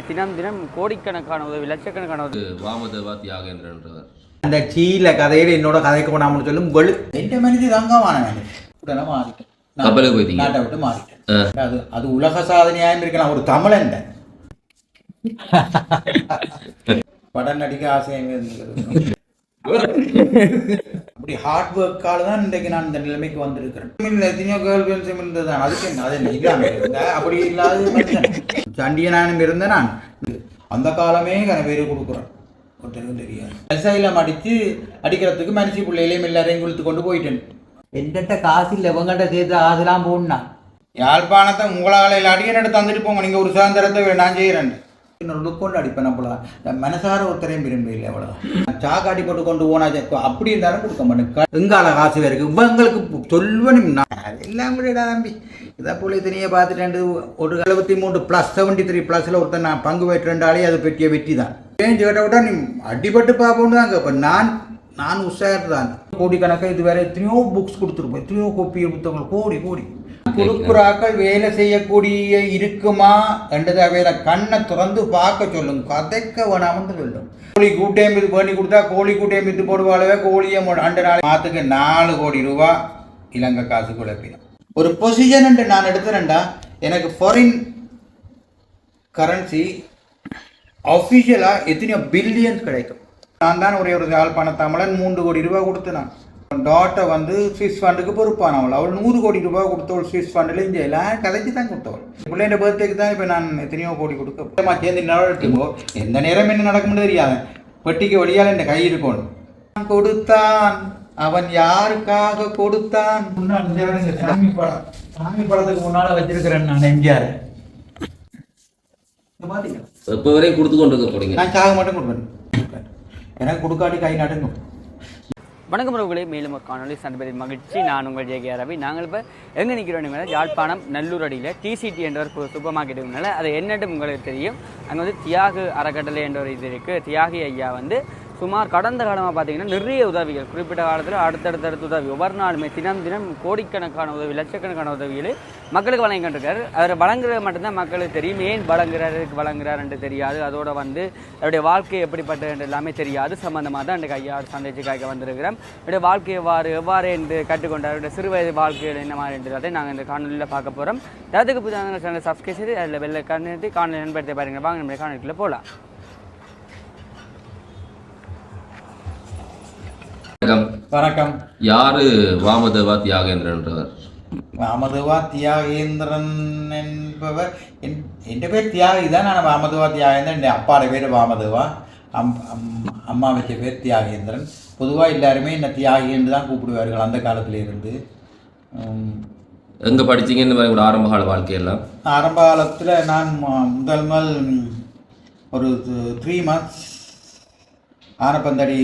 தினம் தினம் கோடிக்கணக்கான உதவி லட்சக்கணக்கான வாமதேவா தியாகேந்திரன்றவர் அந்த சீல கதையில என்னோட கதைக்கு போனாமனு சொல்லும் எந்த மனித தங்கமான உடனே மாறிட்டேன். கப்பலுக்கு போயிட்டீங்க? நாட்டை விட்டு மாறிட்டேன். அது உலக சாதனையாயும் இருக்கலாம். ஒரு தமிழன் படம் நடிக்க ஆசையாக இருந்தது. அப்படி ஹார்ட் ஒர்க்கால தான் இன்றைக்கு நான் இந்த நிலைமைக்கு வந்திருக்கிறேன். எத்தனையோ கேர்ள் ஃப்ரெண்ட்ஸ் இருந்தது அதுக்கு அது இல்லாமல் இருந்தேன். அப்படி இல்லாத சண்டியனானும் இருந்தேன். நான் அந்த காலமே பேர் கொடுக்குறேன். ஒருத்தருக்கும் தெரியாது. விவசாயில அடித்து அடிக்கிறதுக்கு மனுஷி பிள்ளையிலையும் எல்லாரையும் குளித்து கொண்டு போயிட்டேன். என்கிட்ட காசு இல்லை, இவங்கள்ட்ட சேர்த்து ஆசைலாம் போடனா யாழ்ப்பாணத்தை உங்களால் அடிக்கடி எடுத்து தந்துட்டு போங்க. நீங்கள் ஒரு சுதந்திரத்தை நான் செய்கிறேன். இன்னொரு கொண்டு அடிப்பேன். அப்போலாம் மனசார ஒருத்தரையும் விரும்ப இல்லை. அவ்வளோதான் சாக்காடி போட்டு கொண்டு போனா அப்படி இருந்தாலும் கொடுக்க மாட்டேன். எங்கால காசு இருக்கு இவங்களுக்கு சொல்லணும். எல்லாம் கூட தம்பி இதை போல தனியாக பார்த்துட்டு ஒரு 73 +73 ஒருத்தன் நான் பங்கு பெற்றுண்டாலே அது பெற்றிய வெற்றி தான். ஏன் கேட்ட விட்டா நீ அடிபட்டு பார்ப்போன்னு தான் கேட்பேன். நான் உஷார் தான். கோடிக்கணக்காக இது வேற எத்தனையோ புக்ஸ் கொடுத்துருப்போம். எத்தனையோ கோப்பி புத்தகங்கள் கோடி கொடுக்குறாக்கள் வேலை செய்யக்கூடிய இருக்குமா என்றதை வேற கண்ணை திறந்து பார்க்க சொல்லும். கதைக்க வேணாமன்னு சொல்லும். கோழி கூட்டையும் இது பண்ணி கொடுத்தா கோழி கூட்டையும் வித்து போடுவாளவே கோழியை 2 நாள் மாத்துக்கு 4 கோடி ரூபா இலங்கை காசு குழப்பிடும். ஒரு பொசிஷன் நான் எடுத்துறேன்டா. எனக்கு ஃபாரின் கரன்சி அஃபிஷியலாக எத்தனையோ பில்லியன்ஸ் கிடைக்கும். நான் தான் ஒரே ஒரு யாழ்ப்பாண தமிழன் 3 கோடி ரூபா கொடுத்தேன். டாட்டை ஸ்விஸ் ஃபண்டுக்கு பொறுப்பானவள். அவள் 100 கோடி ரூபா கொடுத்தவள். ஸ்விஸ் ஃபண்டில் இங்கே எல்லாம் கதைக்கு தான் கொடுத்தவள். பிள்ளைங்க பர்த்டேக்கு தான் இப்போ நான் எத்தனையோ கோடி கொடுக்க சேர்ந்து நடக்கும்போ எந்த நேரம் என்ன நடக்கும்னு தெரியாது. பெட்டிக்கு வழியால் என் கை இருக்கணும். கொடுத்தான் அவன் யாருக்காக கொடுத்தான். சாமி படத்துக்கு முன்னால வச்சிருக்கிறேன் நான் எம்ஜிஆர். இப்போ வரையும் கொடுத்து கொண்டு இருக்க போறீங்க. நான் சாக மட்டும் கொடுப்பேன். எனக்கு கொடுக்காட்டி கை நடுங்கும். வணக்கம் உறவுகளே, மேலும் ஒரு காணொலி சந்திப்பதில் மகிழ்ச்சி. நான் உங்கள் ஜே.கே. ரவி. நாங்கள் இப்போ எங்கே நிற்கிறோம்? யாழ்ப்பாணம் நல்லூர் அடியில் டிசிடி என்ற ஒரு சூப்பர் மார்க்கெட் இருக்குனால அது என்னட்டு உங்களுக்கு தெரியும். அங்கே தியாகு அறக்கட்டளை என்ற ஒரு இது இருக்குது. தியாகி ஐயா சுமார் கடந்த காலமாக பார்த்தீங்கன்னா நிறைய உதவிகள், குறிப்பிட்ட காலத்தில் அடுத்தடுத்த உதவி ஒவ்வொரு நாளுமே தினம் தினம் கோடிக்கணக்கான உதவி லட்சக்கணக்கான உதவிகளை மக்களுக்கு வழங்கிட்டுருக்காரு. அவர் வழங்குறது மட்டும்தான் மக்களுக்கு தெரியும். ஏன் வழங்குறாருன்ட்டு தெரியாது. அதோட அவருடைய வாழ்க்கை எப்படிப்பட்டது என்று எல்லாமே தெரியாது. சம்பந்தமாக தான் அன்றைக்கு ஐயா சந்திச்சு காய்க்க வந்திருக்கிறோம். அவருடைய வாழ்க்கை எவ்வாறு என்று கற்றுக்கொண்டார், அவருடைய சிறு வயது வாழ்க்கையில் என்ன மாதிரி என்றதை நாங்கள் இந்த காணொலியில் பார்க்க போகிறோம். அதுக்கு புதிய சேனல் சப்ஸ்கிரைப் செய்து அதில் வெள்ளை கண்ணிட்டு காணொலி நண்படுத்தி பாருங்கள். வாங்க நம்ம காணொலிக்குள்ளே போகலாம். வணக்கம். யாரு வாமதேவா தியாகேந்திரன்றவர்? வாமதேவா தியாகேந்திரன் என்பவர் என் பேர் தியாகி தான். நான் வாமதேவா தியாகேந்திரன். என் அப்பாவோட பேர் வாமதேவா, அம்மா வச்ச பேர் தியாகேந்திரன். பொதுவாக எல்லாருமே என்ன தியாகி என்று தான் கூப்பிடுவார்கள் அந்த காலத்தில் இருந்து. எங்கே படித்தீங்கன்னு உங்களோட ஆரம்ப கால வாழ்க்கையெல்லாம்? ஆரம்ப காலத்தில் நான் முதல் ஒரு 3 months ஆனப்பந்தடி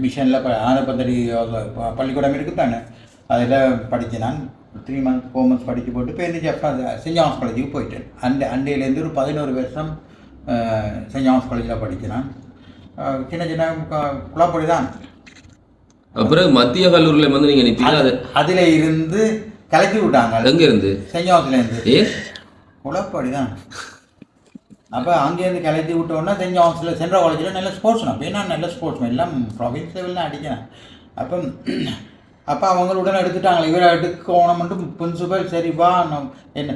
மிஷனில் ஆனப்பந்தடி பள்ளிக்கூடம் இருக்குது தானே, அதில் படித்தேன். நான் 3 months 4 months படித்து போட்டு பேருந்து அப்புறம் சென்ட் ஜான்ஸ் காலேஜுக்கு போயிட்டேன். அண்டையிலேருந்து ஒரு 11 வருஷம் சென்ட் ஜான்ஸ் காலேஜில் படித்தேன். நான் சின்ன குழப்படி தான். அப்புறம் மத்திய கல்லூரியில் நீங்கள் நிற்பீங்க. அதில் இருந்து கலக்கி விட்டாங்க. எங்கேருந்து? சென்ட் ஜான்ஸ்லேருந்து. குழப்படி தான். அப்போ அங்கேருந்து கிளச்சி விட்டோன்னா சென்ட் ஜான்ஸில் சென்ட்ரல் காலேஜில் நல்ல ஸ்போர்ட்ஸ். நான் போய் நான் நல்ல ஸ்போர்ட்ஸ் எல்லாம் ப்ராவின்ஸ் லெவலில் அடிக்கிறேன். அப்போ அவங்களுடன் எடுத்துட்டாங்க. இவரை எடுக்கணும்ட்டு பிரின்சிபல் சரிப்பா என்ன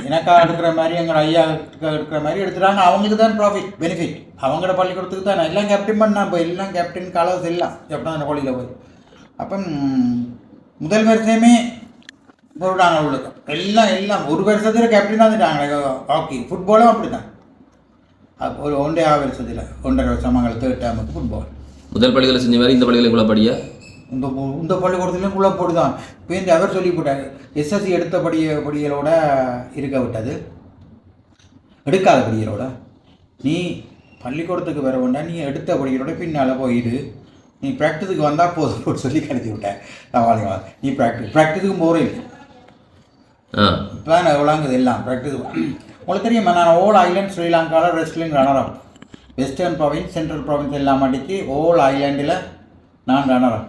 எனக்காக எடுக்கிற மாதிரி எங்கள் ஐயா எடுக்கிற மாதிரி எடுத்துட்டாங்க. அவங்களுக்கு தான் பெனிஃபிட். அவங்களோட பள்ளிக்கூடத்துக்கு தான் எல்லாம் கேப்டன் பண்ணா. இப்போ எல்லாம் கேப்டன் கலர்ஸ் எல்லாம் கேப்டன் காலேஜில் போய் அப்போ முதல் வருஷமே போட்டாங்க. அவங்களுக்கு எல்லாம் ஒரு வருஷத்தில் கேப்டன் வந்துட்டாங்க. ஹாக்கி ஃபுட்பாலும் அப்படி தான். ஒரு 1.5 வருஷத்தில் 1.5 வருஷம் அவங்களுக்கு 3rd term ஃபுட்பால். முதல் பள்ளிகளை செஞ்ச மாதிரி இந்த பள்ளிகளை கூட படியா? இந்த பள்ளிக்கூடத்துலேயும் குள்ள போட்டு தான் பேருந்து அவர் சொல்லி போட்டாங்க. எஸ்எஸ்சி எடுத்த படிகளோட இருக்க விட்டது, எடுக்காத படிகளோட நீ பள்ளிக்கூடத்துக்கு வர வேண்டாம், நீ எடுத்த படிகளோட பின்னால் போயிடு, நீ ப்ராக்டிஸுக்கு வந்தால் போதும் சொல்லி கிடைச்சி விட்டேன். நான் நீ ப்ராக்டிஸுக்கும் போகிறேன். இப்போ தான் எவ்வளோங்குது எல்லாம் ப்ராக்டிஸ். உங்களுக்கு தெரியுமா, நான் ஓல் ஐலாண்ட் ஸ்ரீலங்காவில் wrestling runner-up. Western province central province எல்லாம் மாட்டிக்கு ஓல் ஐலாண்டில் நான் ரன்னரப்.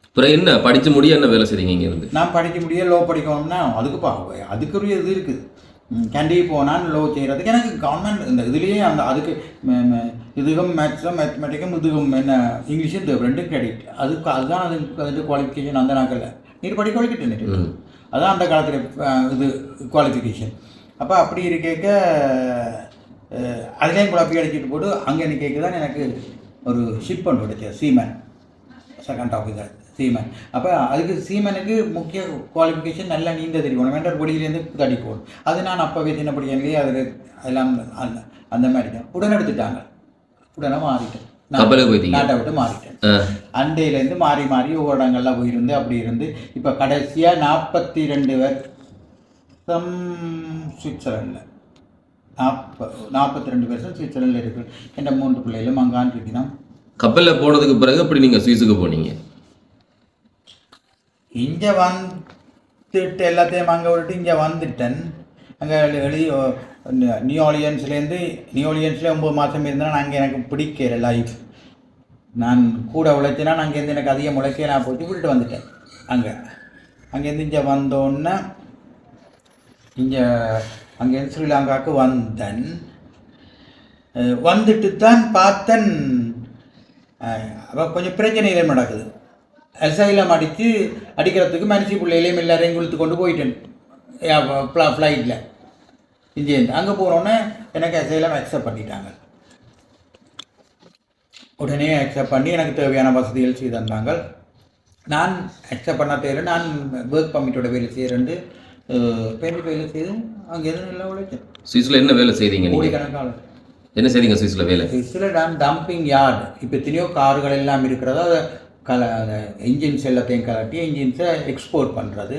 அப்புறம் என்ன படித்து முடிய என்ன வேலை செய்றீங்க இங்கேருந்து? நான் படிக்க முடிய லோ படிக்கணும்னா அதுக்குரிய இது இருக்குது. கேண்டி போனால் லோ செய்கிறதுக்கு எனக்கு கவர்மெண்ட் இந்த இதுலேயே அந்த அதுக்கு இதுவும் மேத்ஸும் மேத்தமெட்டிக்கும் இதுவும் என்ன இங்கிலீஷும் இது ரெண்டும் கிரெடிட் அதுதான் அதுக்கு குவாலிஃபிகேஷன் அந்த நாட்களில் நீர் படி குவாலிஃபிகேஷன் அதுதான் அந்த காலத்தில் இது குவாலிஃபிகேஷன். அப்போ அப்படி இருக்க அதுலேயும் குழப்பி அடிச்சுட்டு போட்டு அங்கே நிற்க தான் எனக்கு ஒரு ஷிப் ஒன்று கிடைச்சது சீமன் செகண்ட் ஆஃபீஸர் சீமன். அப்போ அதுக்கு சீமனுக்கு முக்கிய குவாலிஃபிகேஷன் நல்லா நீந்த தெரியும் வேண்டாம் பொடியிலேருந்து தடி போகணும். அது நான் அப்போவே சின்னப்படி இல்லையே அதில் அதெல்லாம் அந்த மாதிரி தான் உடனே எடுத்துட்டாங்க. உடனே மாறிட்டேன் நாட்டை விட்டு மாறிட்டேன். அண்டையிலேருந்து மாறி மாறி ஒவ்வொரு இடங்கள்லாம் போயிருந்து அப்படி இருந்து இப்போ கடைசியாக 42 வருஷம் சுவிட்சர்லாண்டில் 42 வருஷம் சுவிட்சர்லாண்டில் இருக்குது. என் 3 பிள்ளைகளும் அங்கான் இருக்கணும். கப்பலில் போனதுக்கு பிறகு அப்படி நீங்கள் சுவிஸுக்கு போனீங்க? இங்கே வந்துட்டு எல்லாத்தையும் அங்கே விட்டுட்டு இங்கே வந்துட்டேன். அங்கே எழுதி நியூஆர்லியன்ஸ்லேருந்து 9 மாதம் இருந்தேன். அங்கே எனக்கு பிடிக்கிற லைஃப் நான் கூட உழைச்சினா அங்கேருந்து எனக்கு அதிகம் உழைக்க நான் போட்டு விட்டுட்டு வந்துட்டேன். அங்கேருந்து இங்கே வந்தோன்னே அங்கேருந்து ஸ்ரீலங்காவுக்கு வந்தேன். வந்துட்டு தான் பார்த்தேன் கொஞ்சம் பிரச்சனைகள் நடக்குது. அசைலம் அடிக்கிறதுக்கு மனுஷி பிள்ளையிலையும் எல்லாரையும் இழுத்து கொண்டு போயிட்டேன் ஃப்ளைட்டில் இங்கேருந்து. அங்கே போனோன்னே எனக்கு அசைலம் அக்செப்ட் பண்ணிட்டாங்க. உடனே அக்செப்ட் பண்ணி எனக்கு தேவையான வசதிகள் செய்து தந்தாங்க. நான் அக்செப்ட் பண்ண தேவை நான் ஒர்க் பர்மிட்டோட வேலை செய்கிறேன். பெயிண்ட் வேலை செய்து அங்கேருந்து நல்லா உழைச்சேன். சுவிஸில் என்ன வேலை செய்கிறீங்க? கோடிக்கணக்கான என்ன செய்றீங்க சுவிஸில் வேலை? சுவிஸில் நான் டம்பிங் யார்டு இப்போ எத்தனையோ கார்கள் எல்லாம் இருக்கிறதோ அதை இன்ஜின்ஸ் எல்லாத்தையும் கலட்டி இன்ஜின்ஸை எக்ஸ்போர்ட் பண்ணுறது.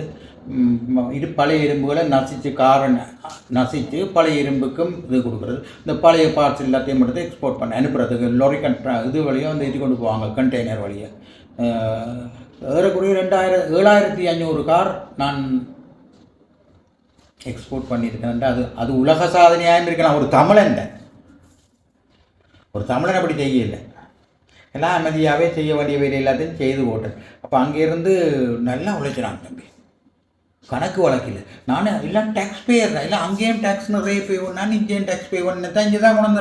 இது பழைய இரும்புகளை நசிச்சு பழைய இரும்புக்கும் இது கொடுக்குறது. இந்த பழைய பார்ட்ஸ் எல்லாத்தையும் மட்டும் எக்ஸ்போர்ட் பண்ண அனுப்புறதுக்கு லொரி இது வழியாக வந்து இது கொண்டு போவாங்க கண்டெய்னர் வழியாக. ஏறக்குறைய 7500 கார் நான் எக்ஸ்போர்ட் பண்ணியிருக்கேன். அது உலக சாதனையாக இருக்கலாம். ஒரு தமிழன் அப்படி செய்யலை. எல்லாம் அமைதியாகவே செய்ய வேண்டிய வேலை எல்லாத்தையும் செய்து போட்டேன். அப்போ அங்கேருந்து நல்லா உழைச்சினாங்க தம்பி. கணக்கு வழக்கில் நான் எல்லாம் டேக்ஸ் பேயர் தான். இல்லை அங்கேயும் டேக்ஸ் நிறைய பே பண்ணான் இங்கேயும் டேக்ஸ் பே பண்ண தான் இங்கே தான் கொண்டு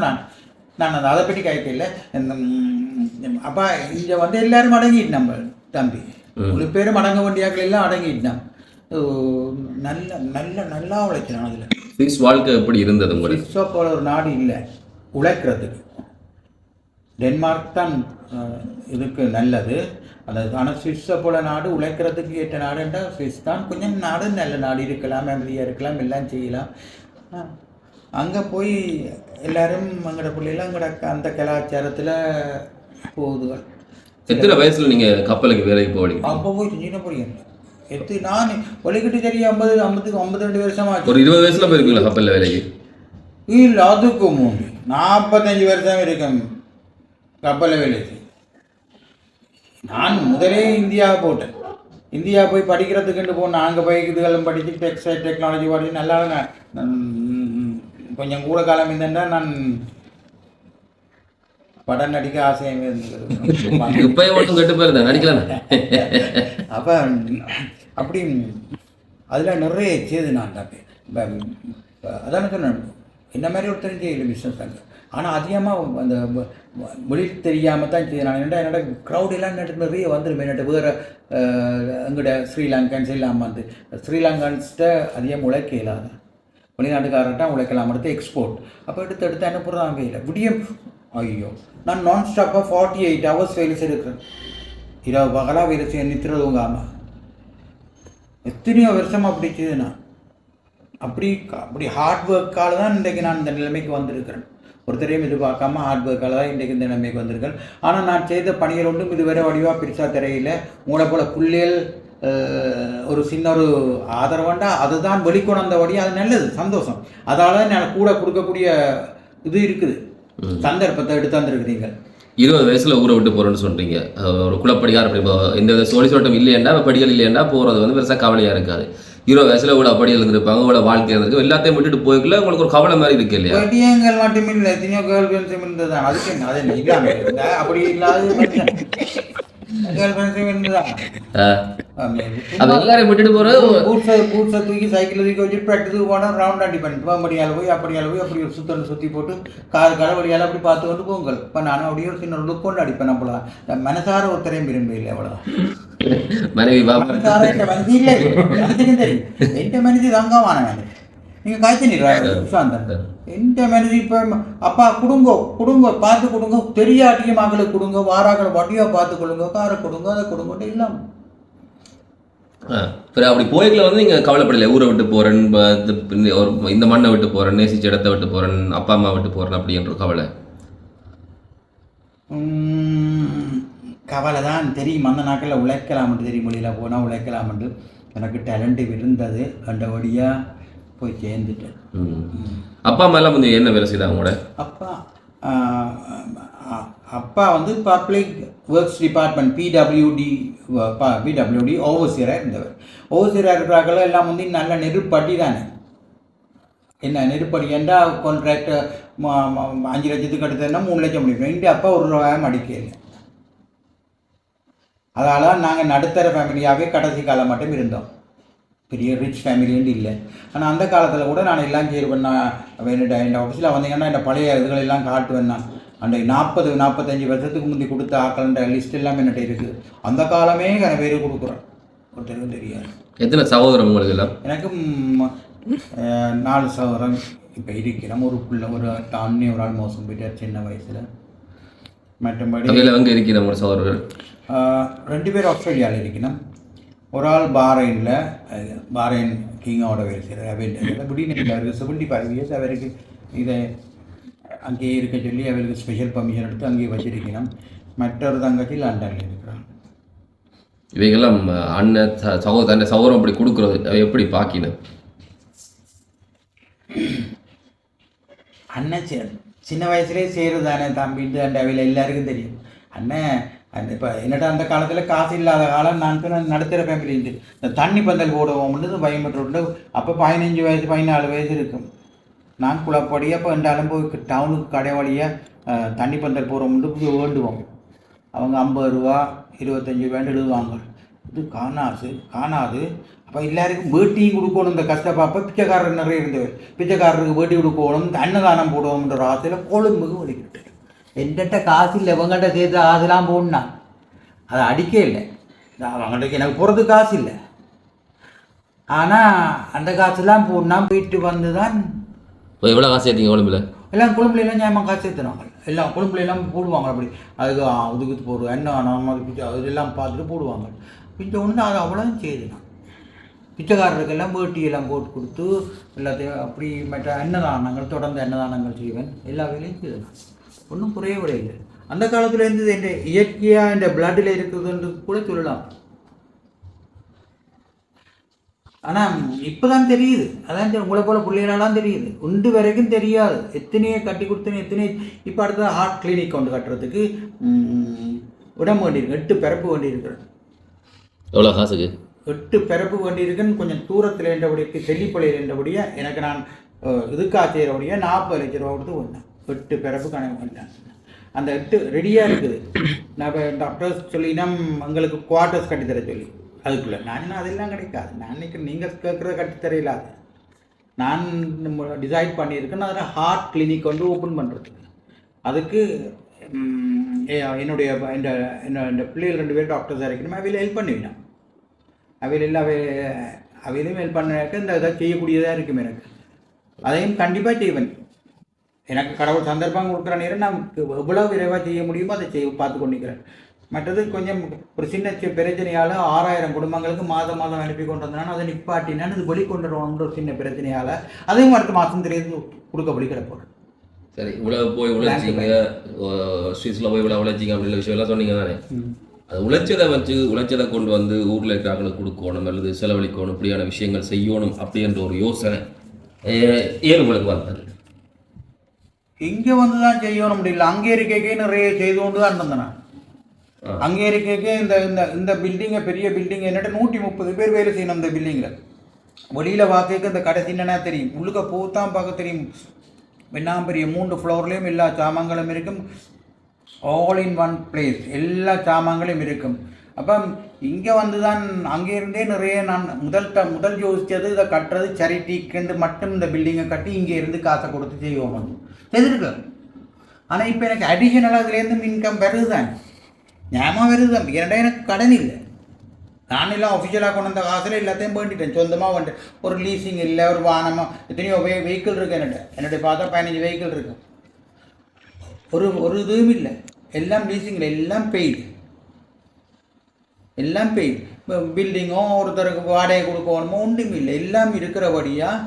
நான் அதை பற்றி கேட்கல. அப்போ இங்கே வந்து எல்லோரும் அடங்கிட்டு நம்ம தம்பி ஒரு பேரும் அடங்க வேண்டியாக்கள் எல்லாம் அடங்கிட்டான். நல்ல நல்ல நல்லா உழைக்கிறான். அதில் சுவிஸ் வாழ்க்கை எப்படி இருந்தது? சுவிஸோ போல ஒரு நாடு இல்லை உழைக்கிறதுக்கு. டென்மார்க் தான் இதுக்கு நல்லது. ஆனால் சுவிஸை போல நாடு உழைக்கிறதுக்கு ஏற்ற நாடு என்றால் சுவிஸ் தான். கொஞ்சம் நாடு நல்ல நாடு இருக்கலாம், அமைதியாக இருக்கலாம், எல்லாம் செய்யலாம். அங்கே போய் எல்லோரும் எங்களோட பிள்ளைலாம் எங்களோட அந்த கலாச்சாரத்தில் போகுதுகள். எத்தனை வயசில் நீங்கள் கப்பலுக்கு வேலைக்கு போவீங்க? அப்போ போய் சின்ன போறீங்க நான் ஒலிக்கிட்டு சரி 52 வருஷமா. ஒரு 20 வயசுல போயிருக்கீங்களா கப்பலில் வேலைக்கு? இல்லை அதுக்கு 45 வருஷம் இருக்கும் கப்பலில் வேலை. நான் முதலே இந்தியா போட்டேன். இந்தியா போய் படிக்கிறதுக்குண்டு போனேன். அங்கே போய் இதுகளும் படித்து டெக்னாலஜி படித்து நல்லா கொஞ்சம் கூட காலம் இருந்தேன்னா நான் படம் நடிக்க ஆசையாக இருந்தது. அப்போ அப்படி அதில் நிறைய செய்து நான் தான் அதான சொன்னேன். இந்த மாதிரி ஒருத்தரும் செய்யல பிஸ்னஸ் அங்கே. ஆனால் அதிகமாக அந்த மொழி தெரியாமல் தான் செய்ய நான் என்னோட க்ரௌடெல்லாம் நிறைய வந்துடும். என்னட்டு வேறு எங்கள்கிட்ட ஸ்ரீலங்கன்ஸ் இல்லாமல் வந்து ஸ்ரீலங்கன்ஸ்கிட்ட அதிகம் உழைக்க இல்லாத வெளிநாட்டுக்காரர்கிட்ட உழைக்கலாம் எடுத்து எக்ஸ்போர்ட். அப்போ எடுத்து அனுப்புகிறாங்க. இல்லை விடியம் ஐயோ நான் நான் ஸ்டாப்பாக 48 hours வேலை செய்திருக்கிறேன். இரவு பகலாக வேலை செய்ய நித்திரதுங்காமல் எத்தனையோ வருஷமாக அப்படி செய்து நான் அப்படி ஹார்ட் ஒர்க்கால் தான் இன்றைக்கு நான் இந்த நிலைமைக்கு வந்திருக்கிறேன். ஒருத்தரையும் எதிர்பார்க்காம ஹார்ட் ஒர்க்கால் தான் இன்றைக்கு இந்த நிலைமைக்கு வந்திருக்கேன். ஆனால் நான் செய்த பணிகள் ஒன்றும் இதுவரை வடிவாக பெருசாக தெரியல. உங்களை போல புள்ளியல் ஒரு சின்ன ஒரு ஆதரவாண்டா அதுதான் வெளிக்கொணர்ந்த வழி. அது நல்லது, சந்தோஷம். அதால் நான் கூட கொடுக்கக்கூடிய இது இருக்குது. சந்தர்ப்பத்தை எடுத்து வந்திருக்கிறீங்க. 20 வயசுல ஊரை விட்டு போகிறேன்னு சொல்கிறீங்க. ஒரு குளப்படியார் அப்படி இந்த சோழி சோட்டம் இல்லையாண்டா படிகள் இல்லையாண்டா போகிறது வந்து பெருசாக கவலையாக இருக்காது. 20 வயசுல இவ்வளோ படிகள் இருந்திருப்பாங்க, இவ்வளோ வாழ்க்கை இருந்திருக்கு, எல்லாத்தையும் விட்டுட்டு போய்க்குள்ள உங்களுக்கு ஒரு கவலை மாதிரி இருக்கு இல்லையா? படியங்கள் மட்டுமே இல்லை, எத்தனையோ கேர்ள் ஃப்ரெண்ட்ஸும் இருந்தது. அதுக்கு அது இல்லாமல் அப்படி இல்லாத கேர்ள் இருந்துதான் அப்ப எல்லாரையும் விட்டுட்டு போறது பூட்ஸை தூக்கி சைக்கிள் தூக்கி வச்சு ப்ராக்டிஸுக்கு போனால் ரவுண்ட் அடிப்பேன் படியால் போய் அப்படி ஒரு சுற்றி போட்டு கார் வழியால் அப்படி பார்த்து கொண்டு போங்கள் இப்போ நானும் அப்படியே ஒரு சின்ன லுக் கொண்டு அடிப்பேன் அவ்வளோதான் மனசார ஒருத்தரையும் விரும்ப இல்லை அவ்வளோதான் மனைவி மனசார என் மனசு இல்லை மனசுக்கும் தெரியும் எந்த மனசு தங்கமான நீங்கள் காய்ச்சல் சுஷாந்தன் எந்த மனசு இப்போ அப்பா கொடுங்கோ பார்த்து கொடுங்க தெரியாட்டிய மகளுக்கு கொடுங்க வாராக்களை வட்டியாக பார்த்து கொடுங்க காரை கொடுங்க அதை கொடுங்கட்டு இல்லாமல் அப்படி போய்க்குள்ள வந்து நீங்க கவலைப்படல ஊரை விட்டு போறேன் இந்த மண்ணை விட்டு போறேன் நேசிச்ச இடத்தை விட்டு போறேன் அப்பா அம்மா விட்டு போறேன் அப்படின்ற கவலை கவலை தான் தெரியும். அந்த நாட்களில் உழைக்கலாம்ட்டு தெரியும், மொழியில் போனால் உழைக்கலாம்ட்டு எனக்கு டேலண்ட்டு இருந்தது கண்டபடியாக போய் சேர்ந்துட்டேன். அப்பா அம்மா எல்லாம் வந்து என்ன வேலை செய்தாங்க உங்களோட? அப்பா வந்து பப்ளிக் ஒர்க்ஸ் டிபார்ட்மெண்ட் பிடபிள்யூடி ஓவர்சியராக இருந்தவர். ஓவர்சியராக இருக்கிறார்கள் எல்லாம் வந்து நல்ல நெருப்படி தானே. என்ன நெருப்படி என்றால் கான்ட்ராக்ட் 5 லட்சத்துக்கு எடுத்ததுன்னா 3 லட்சம் முடியும். எங்கள் அப்பா 1 ரூபாயும் அடிக்கல. அதனால் நாங்கள் நடுத்தர ஃபேமிலியாகவே கடைசி காலம் மட்டும் இருந்தோம். பெரிய ரிச் ஃபேமிலின்னு இல்லை. ஆனால் அந்த காலத்தில் கூட நான் எல்லாம் செய்வேன். வேணுட்டேன் என் ஆஃபீஸில் வந்தீங்கன்னா இந்த பழைய இதுகளெல்லாம் காட்டுவேன். நான் அந்த 40-45 வருஷத்துக்கு முந்தி கொடுத்த ஆக்கள்ன்ற லிஸ்ட் எல்லாம் என்னட்ட இருக்குது. அந்த காலமே நிறைய பேர் கொடுக்குறேன், ஒருத்தருக்கும் தெரியாது. எத்தனை சகோதரம் உங்களுக்கு எல்லாம்? எனக்கு 4 சகோதரம் இப்போ இருக்கிறோம். ஒரு பிள்ளை, ஒரு அண்ணி, ஒரு ஆள் மோசம் போயிட்டார் சின்ன வயசில். மற்றபடி அங்கே இருக்கிற நம்ம சகோதரர்கள் 2 பேர் ஆஸ்திரேலியாவில் இருக்கணும். ஒரு ஆள் பாரைன் கிங்கோட வேலை செய்கிறார். அவருக்கு 75 இயர்ஸ். அவருக்கு இதை அங்கேயே இருக்க சொல்லி அவருக்கு ஸ்பெஷல் பர்மிஷன் எடுத்து அங்கேயே வச்சிருக்கணும். மற்றொரு தங்கச்சி லண்டனில் இருக்கிறான். இவைகெல்லாம் அண்ணன் தன் சகோதரம் அப்படி கொடுக்குறது அவை எப்படி பாக்கினேன்? அண்ணன் சின்ன வயசுலேயே செய்கிறது தானே தம்பிட்டு அந்த அவையில் எல்லாருக்கும் தெரியும். அண்ணன் இப்போ என்னடா அந்த காலத்தில் காசு இல்லாத காலம். நான் நடுத்தர ஃபேமிலின்ட்டு இந்த தண்ணி பந்தல் போடுவோம்னு பயன்பட்டு அப்போ 15 வயசு 14 வயசு இருக்கும். நான் குளப்படியாக இப்போ ரெண்டாலும் போய் டவுனுக்கு கடை வழியாக தண்ணி பந்தல் போகிறோம்னு போய் வேண்டுவோம். அவங்க 50 ரூபா 25 ரூபான்னு எழுதுவாங்க. இது காணாது. அப்போ எல்லாருக்கும் வேட்டியும் கொடுக்கணும். இந்த கஷ்டப்பாப்போ பிச்சைக்காரர் நிறைய இருந்தவர். பிச்சைக்காரருக்கு வேட்டி கொடுக்கணும், அன்னதானம் போடுவோம்ன்ற ஆசையில் கொழும்புக்கு ஒதுக்கிட்டு என்கிட்ட காசு இல்லை. இவங்கள்ட்ட சேர்த்து ஆசைலாம் போடனா அதை அடிக்க இல்லை. அவங்கள்ட்ட எனக்கு போகிறது காசு இல்லை. ஆனால் அந்த காசுலாம் போடனா போயிட்டு வந்து தான் எவ்வளோ காசு சேர்த்தீங்க கொழும்புல? எல்லாம் கொழும்புலாம் நியாயமாக காசு சேர்த்துனாங்க. எல்லாம் கொழும்புலாம் போடுவாங்க. அப்படி அதுக்கு ஒதுக்கிட்டு போடுவோம். என்ன நம்ம பிச்சை அதெல்லாம் பார்த்துட்டு போடுவாங்க. பிச்சை ஒன்று அது அவ்வளோதான் செய்துனான். பிச்சைக்காரருக்கெல்லாம் வேட்டியெல்லாம் போட்டு கொடுத்து எல்லாத்தையும் அப்படி மற்ற அன்னதானங்கள் தொடர்ந்து அன்னதானங்கள் செய்வேன். எல்லா வேலையும் செய்வேன். ஒன்றும் குறையவிட இல்லை. அந்த காலத்தில் இருந்தது என் இயற்கையாக இந்த பிளட்டில் இருக்குதுன்னு கூட சொல்லலாம். ஆனால் இப்போ தான் தெரியுது. அதான் உங்களை போல் பிள்ளைகளாலாம் தெரியுது. உண்டு வரைக்கும் தெரியாது. எத்தனையோ கட்டி கொடுத்தனே எத்தனையோ. இப்போ அடுத்த ஹார்ட் கிளினிக் கொண்டு கட்டுறதுக்கு இடம் வேண்டியிருக்கு. 8 பிறப்பு வேண்டியிருக்கிறேன். எவ்வளோ காசுக்கு? 8 பிறப்பு வேண்டியிருக்குன்னு கொஞ்சம் தூரத்தில் என்றபடிக்கு தெல்லிப்பள்ளியில் என்றபடியாக எனக்கு நான் இதுக்காக செய்கிறபடியாக 40 லட்ச ரூபா கொடுத்து வந்தேன். 8 பிறப்பு கணக்கு பண்ணேன். அந்த 8 ரெடியாக இருக்குது. நான் இப்போ டாக்டர்ஸ் சொல்லினா எங்களுக்கு குவார்ட்டர்ஸ் கட்டித்தர சொல்லி அதுக்குள்ளே நான் அதெல்லாம் கிடைக்காது. நான் நினைக்கிறேன் நீங்கள் கேட்குறத கட்டித்தரையில் அது நான் டிசைட் பண்ணியிருக்கேன்னு அதில் ஹார்ட் கிளினிக் வந்து ஓப்பன் பண்ணுறதுக்கு. அதுக்கு என்னுடைய இந்த பிள்ளைகள் 2 பேர் டாக்டர்ஸாக இருக்கணும். அவையில் ஹெல்ப் பண்ணுவேன். அவையில் எல்லா அவையிலையும் ஹெல்ப் பண்ணிக்க இந்த இதை செய்யக்கூடியதாக இருக்கும். எனக்கு அதையும் கண்டிப்பாக செய்வேன். எனக்கு கடவுள் சந்தர்ப்பம் கொடுக்குற நேரம் நான் எவ்வளோ விரைவாக செய்ய முடியுமோ அதை பார்த்து கொண்டிருக்கிறேன். மற்றது கொஞ்சம் ஒரு சின்ன பிரச்சனையால் 6000 குடும்பங்களுக்கு மாதம் அனுப்பி கொண்டு வந்தேன்னா அதை நிப்பாட்டினான்னு இது வெளிக்கொண்டு வரணுன்ற ஒரு சின்ன பிரச்சனையால் அதையும் அடுத்த மாதம் தெரியாது கொடுக்கபடி கிடப்போம். சரி, இவ்வளோ போய் உழைச்சிங்க, ஸ்ட்ரீட்ஸில் போய் இவ்வளோ உழைச்சிங்க அப்படின்ற விஷயம்லாம் சொன்னீங்க தானே. அது உழைச்சதை கொண்டு வந்து ஊரில் இருக்கிறவங்களுக்கு கொடுக்கணும் அல்லது செலவழிக்கணும், இப்படியான விஷயங்கள் செய்யணும் அப்படின்ற ஒரு யோசனை ஏன் உங்களுக்கு வந்தது? இங்கே வந்து தான் செய்யணும் முடியல. அங்கே இருக்கைக்கே நிறைய செய்து கொண்டு தான் இருந்தேன். அங்கே இருக்கைக்கே இந்த பில்டிங்கை பெரிய பில்டிங் என்னட்ட 130 பேர் வேலை செய்யணும். இந்த பில்டிங்கில் வெளியில் பார்க்க இந்த கடை சின்னனா தெரியும், உள்ளுக்க போத்தான் பார்க்க தெரியும். என்ன பெரிய 3 ஃப்ளோர்லேயும் எல்லா சாமான்களும் இருக்கும். ஆல் இன் ஒன் பிளேஸ், எல்லா சாமான்களும் இருக்கும். அப்போ இங்கே வந்து தான் அங்கே இருந்தே நிறைய நான் முதல் யோசித்தது இதை கட்டுறது சரிட்டிக்கு மட்டும் இந்த பில்டிங்கை கட்டி இங்கே இருந்து காசை கொடுத்து செய்வோம் வந்து செய்திருக்கலாம். ஆனால் இப்போ எனக்கு அடிஷனலாக அதுலேருந்து இன்கம் வருது தான், ஞாபகம் வருது தான். ஏன்னா எனக்கு கடன் இல்லை, நானெல்லாம் அஃபிஷியலாக கொண்டு வந்த காசில் எல்லாத்தையும் வேண்டிட்டேன். சொந்தமாக வந்துட்டு ஒரு லீசிங் இல்லை, ஒரு வாகனமாக எத்தனையோ வெஹிக்கிள் இருக்குது. என்னுடைய பார்த்தா 15 வெஹிக்கிள் இருக்குது. ஒரு இதுவும் இல்லை, எல்லாம் லீசிங்கில், எல்லாம் பெய்டு. பில்டிங்கோ ஒருத்தருக்கு வாடகை கொடுக்கணுமோ ஒன்றும் இல்லை, எல்லாம் இருக்கிறபடியாக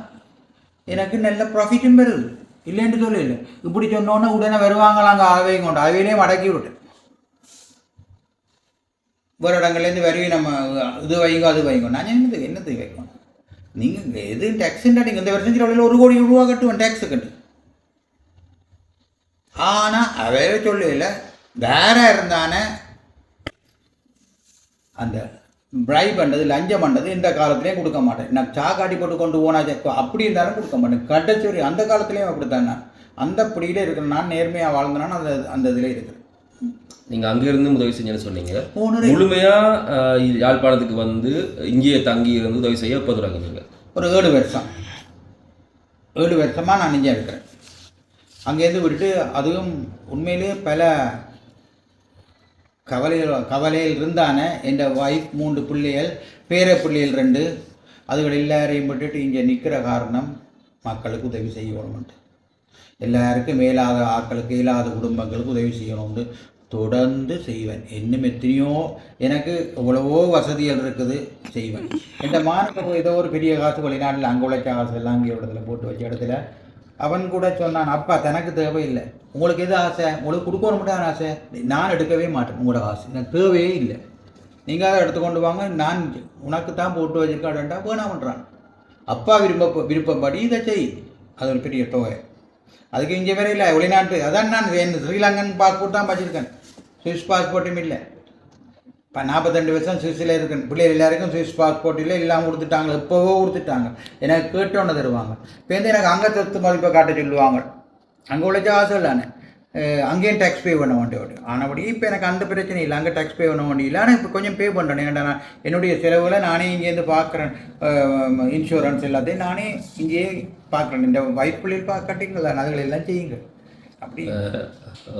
எனக்கு நல்ல ப்ராஃபிட்டும் வருது. இல்லைன்னு சொல்ல இல்லை, இப்படி சொன்னோன்னே உடனே வருவாங்களாங்க ஆவையும் கொண்டு அவையிலே மடக்கி விட்டேன். வேறு இடங்கள்லேருந்து வருவி நம்ம இது வைங்க அது வைங்க. நான் என்னது வைக்கணும், நீங்கள் எது டேக்ஸுண்டா நீங்கள் இந்த வருஷம் சில 1 கோடி ரூபா கட்டுவேன் டேக்ஸு கட்டு. ஆனால் அவையே சொல்லல, வேற இருந்தானே அந்த பிரைப் பண்ணுறது லஞ்சம் பண்ணுறது இந்த காலத்துலேயும் கொடுக்க மாட்டேன். நான் சாக்காட்டி போட்டு கொண்டு போனா அப்படி இருந்தாலும் கொடுக்க மாட்டேன். கடைச்சொரி அந்த காலத்துலேயும் அப்படித்தான். நான் அந்த பிடியில் இருக்கிறேன், நான் நேர்மையாக வாழ்ந்தேன்னா அந்த இதில் இருக்கிறேன். நீங்கள் அங்கேருந்து உதவி செஞ்சேன்னு சொன்னீங்க, முழுமையாக யாழ்ப்பாணத்துக்கு வந்து இங்கேயே தங்கி இருந்து உதவி செய்ய எப்போ தொடங்கினீங்க? ஒரு 7 வருஷமாக நான் இங்கே இருக்கிறேன். அங்கேருந்து விட்டுட்டு அதுவும் உண்மையிலே பல கவலையில் இருந்தானே. என் ஒய்ஃப் 3 பிள்ளைகள், பேர பிள்ளைகள் 2, அதுகள் எல்லாரையும் விட்டுட்டு இங்கே நிற்கிற காரணம் மக்களுக்கு உதவி செய்யணும்ட்டு. எல்லாருக்கும் மேலாத ஆட்களுக்கு, இயலாத குடும்பங்களுக்கு உதவி செய்யணும்னு தொடர்ந்து செய்வேன். இன்னும் எத்தனையோ எனக்கு எவ்வளவோ வசதிகள் இருக்குது, செய்வேன். என் மானுக்கு ஏதோ ஒரு பெரிய காசு வெளிநாட்டில் அங்கே உழைச்ச காசு எல்லாம் அங்கே இடத்துல போட்டு வச்ச இடத்துல அவன் கூட சொன்னான், அப்பா தனக்கு தேவையில்லை, உங்களுக்கு எது ஆசை, உங்களுக்கு கொடுக்கணும் மட்டும் ஆசை, நான் எடுக்கவே மாட்டேன் உங்களோட காசு, எனக்கு தேவையே இல்லை, நீங்கள் அதை எடுத்துக்கொண்டு வாங்க, நான் உனக்கு தான் போட்டு வச்சிருக்காடா வேணாமன்றான். அப்பா விருப்பப்படி இதை செய், அது ஒரு பெரிய தொகை. அதுக்கு இங்கே வேற இல்லை வெளிநாட்டு, அதான் நான் ஸ்ரீலங்கன் பாஸ்போர்ட் தான் வச்சுருக்கேன், சுவிஸ் பாஸ்போர்ட்டும் இல்லை. இப்போ 42 வருஷம் சுவிஸில் இருக்கேன். பிள்ளைகள் எல்லாருக்கும் சுவிஸ் பாஸ்போர்ட் இல்லை, எல்லாம் கொடுத்துட்டாங்க, எப்போவோ கொடுத்துட்டாங்க. எனக்கு கேட்டோன்னு தருவாங்க. இப்போ வந்து எனக்கு அங்கே சொத்து மதிப்பை காட்ட சொல்லுவாங்க. அங்கே உழைச்ச ஆசை இல்லானே, அங்கேயும் டேக்ஸ் பே பண்ண வேண்டிய. ஆனபடி இப்போ எனக்கு அந்த பிரச்சனை இல்லை, அங்கே டேக்ஸ் பே பண்ண வேண்டிய இல்லை. ஆனால் இப்போ கொஞ்சம் பே பண்ணுறேன். ஏன்டா நான் என்னுடைய செலவில் நானே இங்கேருந்து பார்க்குறேன், இன்சூரன்ஸ் எல்லாத்தையும் நானே இங்கேயே பார்க்குறேன். இந்த வைஃப் பிள்ளைகள் கட்டிங்களா, அதுகள் எல்லாம் செய்யுங்க. அப்படி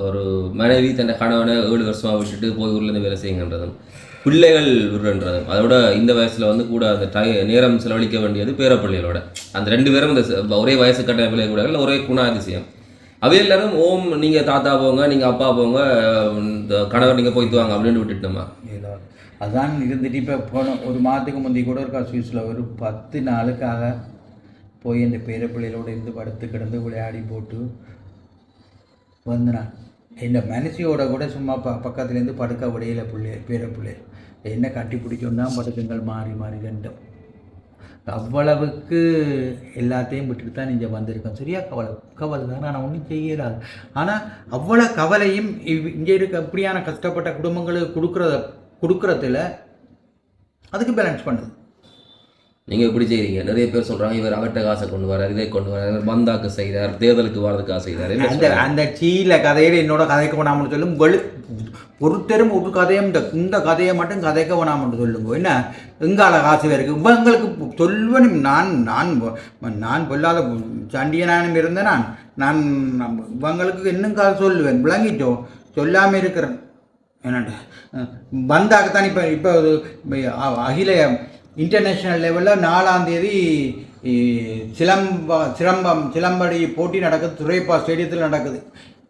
ஒரு மனைவி தன்னை கணவனை 7 வருஷமாக விட்டுட்டு போய் ஊர்லேருந்து வேலை செய்யுங்கன்றதும், பிள்ளைகள் விடுறன்றதும், அதோட இந்த வயசில் வந்து கூட அந்த நேரம் செலவழிக்க வேண்டியது பேரப்பிள்ளைகளோட. அந்த 2 பேரும் இந்த ஒரே வயசு கட்ட பிள்ளை கூட இல்லை, ஒரே குணாதிசயம். அவை எல்லாரும் ஓம் நீங்கள் தாத்தா போங்க, நீங்கள் அப்பா போங்க, இந்த கணவர் நீங்கள் போய்த்து வாங்க அப்படின்னு விட்டுட்டோமா. அதான் இருந்துட்டு இப்போ போன ஒரு மாதத்துக்கு முந்தைய கூட இருக்கா சுவிஸில் ஒரு 10 நாளுக்காக போய் இந்த பேரப்பிள்ளைகளோடு இருந்து படுத்து கிடந்து விளையாடி போட்டு வந்தனான். என் மனசியோட கூட சும்மா பக்கத்துலேருந்து படுக்க விடையில பேரப்பிள்ளை என்ன கட்டி பிடிச்சோன்னா படுக்குங்கள் மாறி மாறி ரெண்டும். அவ்வளவுக்கு எல்லாத்தையும் விட்டுட்டு தான் இங்கே வந்திருக்கேன். சரியா கவலை தான், நான் ஒன்றும் செய்யலாது. ஆனால் அவ்வளோ கவலையும் இங்கே இருக்க இப்படியான கஷ்டப்பட்ட குடும்பங்களுக்கு கொடுக்குறதுல அதுக்கு பேலன்ஸ் பண்ணுது. நீங்கள் இப்படி செய்கிறீங்க, நிறைய பேர் சொல்கிறாங்க இவர் அவட்ட காசை கொண்டு வரார், இதை கொண்டு வரார், இவர் பந்தாக்கு செய்கிறார், தேர்தலுக்கு வரதுக்கு காசு செய்கிறார். அந்த சீல கதையில் என்னோட கதைக்க வேணாம்னு சொல்லும் ஒருத்தரும் ஒரு கதையும் இந்த கதையை மட்டும் கதைக்க வேணாம்னு சொல்லுங்க. என்ன எங்கால காசு இருக்குது இவங்களுக்கு சொல்வனும். நான் பொல்லாத சண்டியனானும் இருந்தேன். நான் இவங்களுக்கு இன்னும் காசு சொல்லுவேன், விளங்கிட்டோ சொல்லாமல் இருக்கிறேன். என்னண்டு பந்தாக்குத்தான் இப்போ அகில இன்டர்நேஷ்னல் லெவலில் 4ஆம் தேதி சிலம்படி போட்டி நடக்குது, துறைப்பா ஸ்டேடியத்தில் நடக்குது.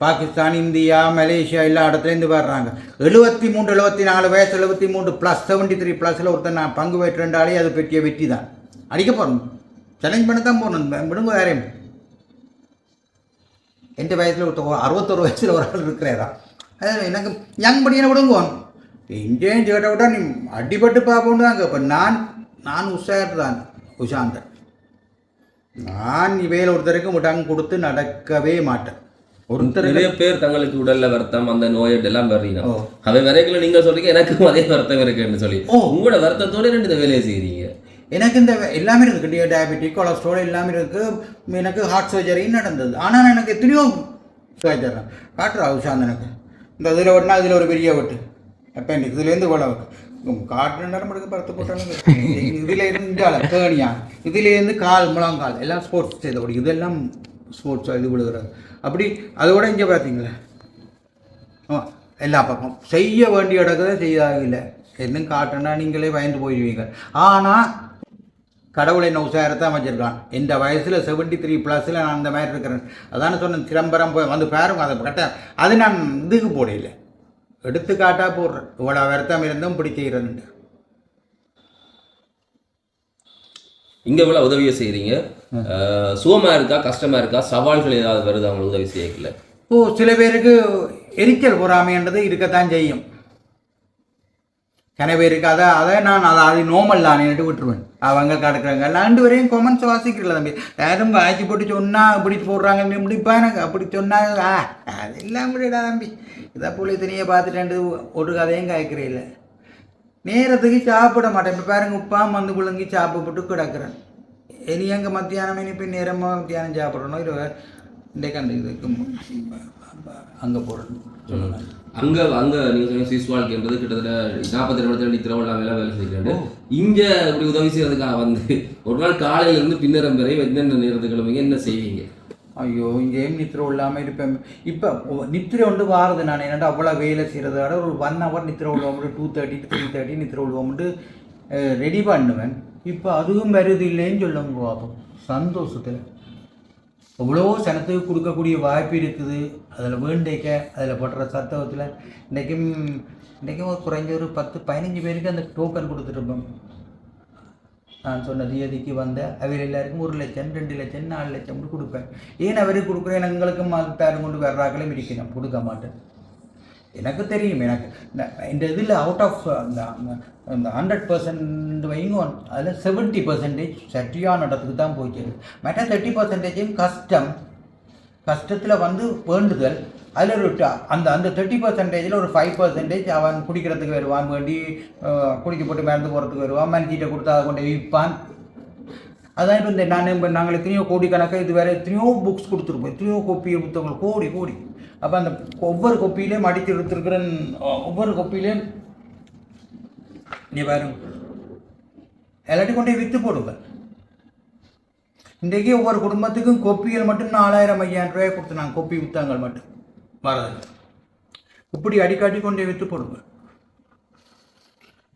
பாகிஸ்தான், இந்தியா, மலேசியா எல்லா இடத்துலேருந்து வர்றாங்க. 73 74 வயசு 73 + 73+ ஒருத்தர் நான் பங்கு பெற்றாலே அது பெரிய வெற்றி தான். அடிக்க போகிறோம், சேலஞ்ச் பண்ண தான் போகணும், விடுங்க யாரையும். எந்த வயசில் ஒருத்தர் 61 வயசில் ஒரு ஆள் இருக்கிறாரா, அது எனக்கு யங் படியான விடுங்குவோம். இங்கேயும் கேட்ட விட்டா நீ அடிபட்டு பார்ப்போன்னு தான் கேட்பேன். நான் உஷாந்தன். நான் இவையில் ஒருத்தருக்கு முட்டாங்க கொடுத்து நடக்கவே மாட்டேன். நிறைய பேர் தங்களுக்கு உடல்ல வருத்தம், அந்த நோயெல்லாம் வர்றீங்க. அவை வரைக்கும் நீங்க சொல்றீங்க எனக்கும் அதே வருத்தம் இருக்குன்னு சொல்லி, உங்களோட வருத்தத்தோட இந்த வேலையை செய்யறீங்க. எனக்கு இந்த எல்லாமே இருக்குது, டயபெட்டிக், கொலஸ்ட்ரால் எல்லாமே இருக்குது. எனக்கு ஹார்ட் சர்ஜரி நடந்தது. ஆனால் எனக்கு எத்தனையோ சர்ஜரி காட்டுறா உஷாந்தனுக்கு. இந்த இதில் வெட்டினா இதில் ஒரு பெரிய வெட்டு அப்பெண்டிக்ஸ் இதுலேருந்து இவ்வளோ காட்டு நேரம் எடுக்க பரத்து போட்டாலும் இதுலேருந்து இந்த கேணியா இதுலேருந்து கால் முழங்கால் எல்லாம் ஸ்போர்ட்ஸ் செய்தபடி இதெல்லாம் ஸ்போர்ட்ஸ் இது விழுகிறது அப்படி அதோட இங்கே பார்த்தீங்களா எல்லா பக்கம் செய்ய வேண்டிய இடத்துல செய்யாதில்லை இன்னும் காட்டுன்னா நீங்களே பயந்து போயிடுவீங்க. ஆனால் கடவுளை என்ன உசாரத்தை அமைச்சிருக்கான். இந்த வயசில் 73+ நான் அந்த மாதிரி இருக்கிறேன். அதான சொன்னேன் சிதம்பரம் போய் வந்து பாருங்க அதை கட்ட அது நான் இதுக்கு போடையில எடுத்துக்காட்டா போடுறேன். இவ்வளோ வருத்தம் இருந்தும் பிடிச்சிக்கிறேன். இங்கே இவ்வளோ உதவியை செய்கிறீங்க, சுகமாக இருக்கா கஷ்டமாக இருக்கா சவால்கள் ஏதாவது வருது அவங்களுக்கு உதவி செய்யல? சில பேருக்கு எரிச்சல் பொறாமைன்றது இருக்கத்தான் செய்யும். கன பேருக்கு அதை நான் அது நோமல் தானேட்டு விட்டுருவேன். அவங்க கிடக்குறாங்க 2 வரையும் கொமெண்ட்ஸ் வாசிக்கிறல தம்பி. யாரும் காய்ச்சி போட்டு சொன்னால் இப்படி போடுறாங்கன்னு முடிப்பா எனக்கு அப்படி சொன்னால் அதெல்லாம் முடியடா தம்பி. இதை போல தனியாக பார்த்துட்டு ஒரு கதையும் காய்க்கிறேன். நேரத்துக்கு சாப்பிட மாட்டேன். இப்போ பாருங்க உப்பாம் வந்து குழங்கி சாப்பிட்டு கிடக்குறேன். இனி எங்கள் மத்தியானம் இனி இப்போ நேரமாக மத்தியானம் சாப்பிடணும். இல்லை இன்றைக்கு அந்த இதுக்கு அங்கே போடணும் சொல்லலாம். அங்கே நீங்கள் சொன்ன சுவிஸ் வாழ்க்கைன்றது கிட்டத்தட்ட 42 இடத்துல நிற்கிறவங்களாம் வேலை செய்கிறாங்க. இங்கே இப்படி உதவி செய்கிறதுக்காக வந்து ஒரு நாள் காலையிலேருந்து பின்னரம் வரை என்னென்ன நேரத்துக்கு கிளம்புங்க, என்ன செய்வீங்க? ஐயோ இங்கேயும் நித்திரை இல்லாமல் இருப்பேன். இப்போ நித்திரை ஒன்று வாருது. நான் என்னென்னா அவ்வளோ வேலை செய்கிறத விட ஒரு 1 hour நித்திரை விடுவோம்ட்டு 2:30 to 3:30 நித்திரை விடுவோம்ட்டு ரெடி பண்ணுவேன். இப்போ அதுவும் வருது இல்லைன்னு சொல்லுங்க. அப்போ சந்தோஷத்தில் எவ்வளோ சனத்துக்கு கொடுக்கக்கூடிய வாய்ப்பு இருக்குது. அதில் வேண்டைக்க அதில் போடுற சத்தவத்தில் இன்றைக்கும் குறைஞ்ச ஒரு 10-15 பேருக்கு அந்த டோக்கன் கொடுத்துட்ருப்போம். நான் சொன்ன தேதிக்கு வந்த அவர் எல்லாருக்கும் 1 லட்சம் 2 லட்சம் 4 லட்சம் கொடுப்பேன். ஏன் அவருக்கு கொடுக்குறேன்? எங்களுக்கும் பேரும் கொண்டு வர்றாக்களும் இருக்கணும். கொடுக்க மாட்டேன். எனக்கு தெரியும். எனக்கு இந்த இதில் அவுட் ஆஃப் அந்த 100% வைங்க அதில் 70% சரியான இடத்துக்கு தான் போயிடுச்சு. மற்ற 30% கஷ்டத்தில் வந்து வேண்டுதல். அதில் ஒரு அந்த 30%ல் ஒரு 5% அவன் குடிக்கிறதுக்கு வருவான், வேண்டி குடிக்க போட்டு மறந்து போகிறதுக்கு வருவான், மனுஷிட்ட கொடுத்து அதை கொண்டு விற்பான். அதான் இப்போ இந்த நாங்கள் எத்தனையோ கோடிக்கணக்காக இது வேறு எத்தனையோ புக்ஸ் கொடுத்துருப்போம், எத்தனையோ கோப்பி புத்தகங்கள் கோடி. அப்போ அந்த ஒவ்வொரு கோப்பிலையும் அடித்து எடுத்துருக்கிற ஒவ்வொரு கோப்பிலையும் நீ பாருங்க எல்லாத்தையும் கொண்டே விற்று போடுங்க. இன்றைக்கி ஒவ்வொரு குடும்பத்துக்கும் கொப்பிகள் மட்டும் 4000-5000 ரூபாய் கொடுத்துனாங்க. கொப்பி புத்தகங்கள் மட்டும் வரதில்லை. இப்படி அடிக்காட்டி கொண்டே விற்று போடுங்க.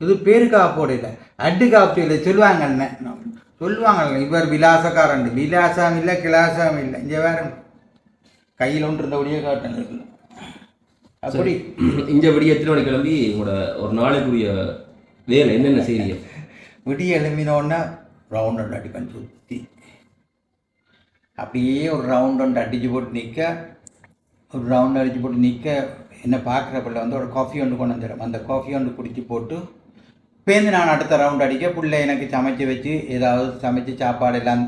இது பேருக்காக போடல, அட்டு காப்பியில் சொல்லுவாங்கன்னு இவர் விலாசக்காரன். விலாசம் இல்லை கிளாசம் இல்லை. இங்கே வேறு கையில் ஒன்று இருந்தபடியே காட்டுங்க. அப்படி இங்கே விடிய எத்தனை மணி கிளம்பி உங்களோட ஒரு நாளைக்குரிய வேலை என்னென்ன செய்றீங்க? விடிய எழுப்பினோன்னா ரவுண்ட் ஒன்று அடிப்பேன் சுற்றி. அப்படியே ஒரு ரவுண்ட் ஒன்று அடித்து போட்டு நிற்க, ஒரு ரவுண்ட் அடித்து போட்டு நிற்க என்னை பார்க்குற பிள்ளை வந்து ஒரு காஃபி ஒன்று கொண்டு வந்துடும். அந்த காஃபி ஒன்று குடித்து போட்டு பேருந்து நான் அடுத்த ரவுண்ட் அடிக்க பிள்ளை எனக்கு சமைச்சு வச்சு ஏதாவது சமைச்சு சாப்பாடு எல்லாம்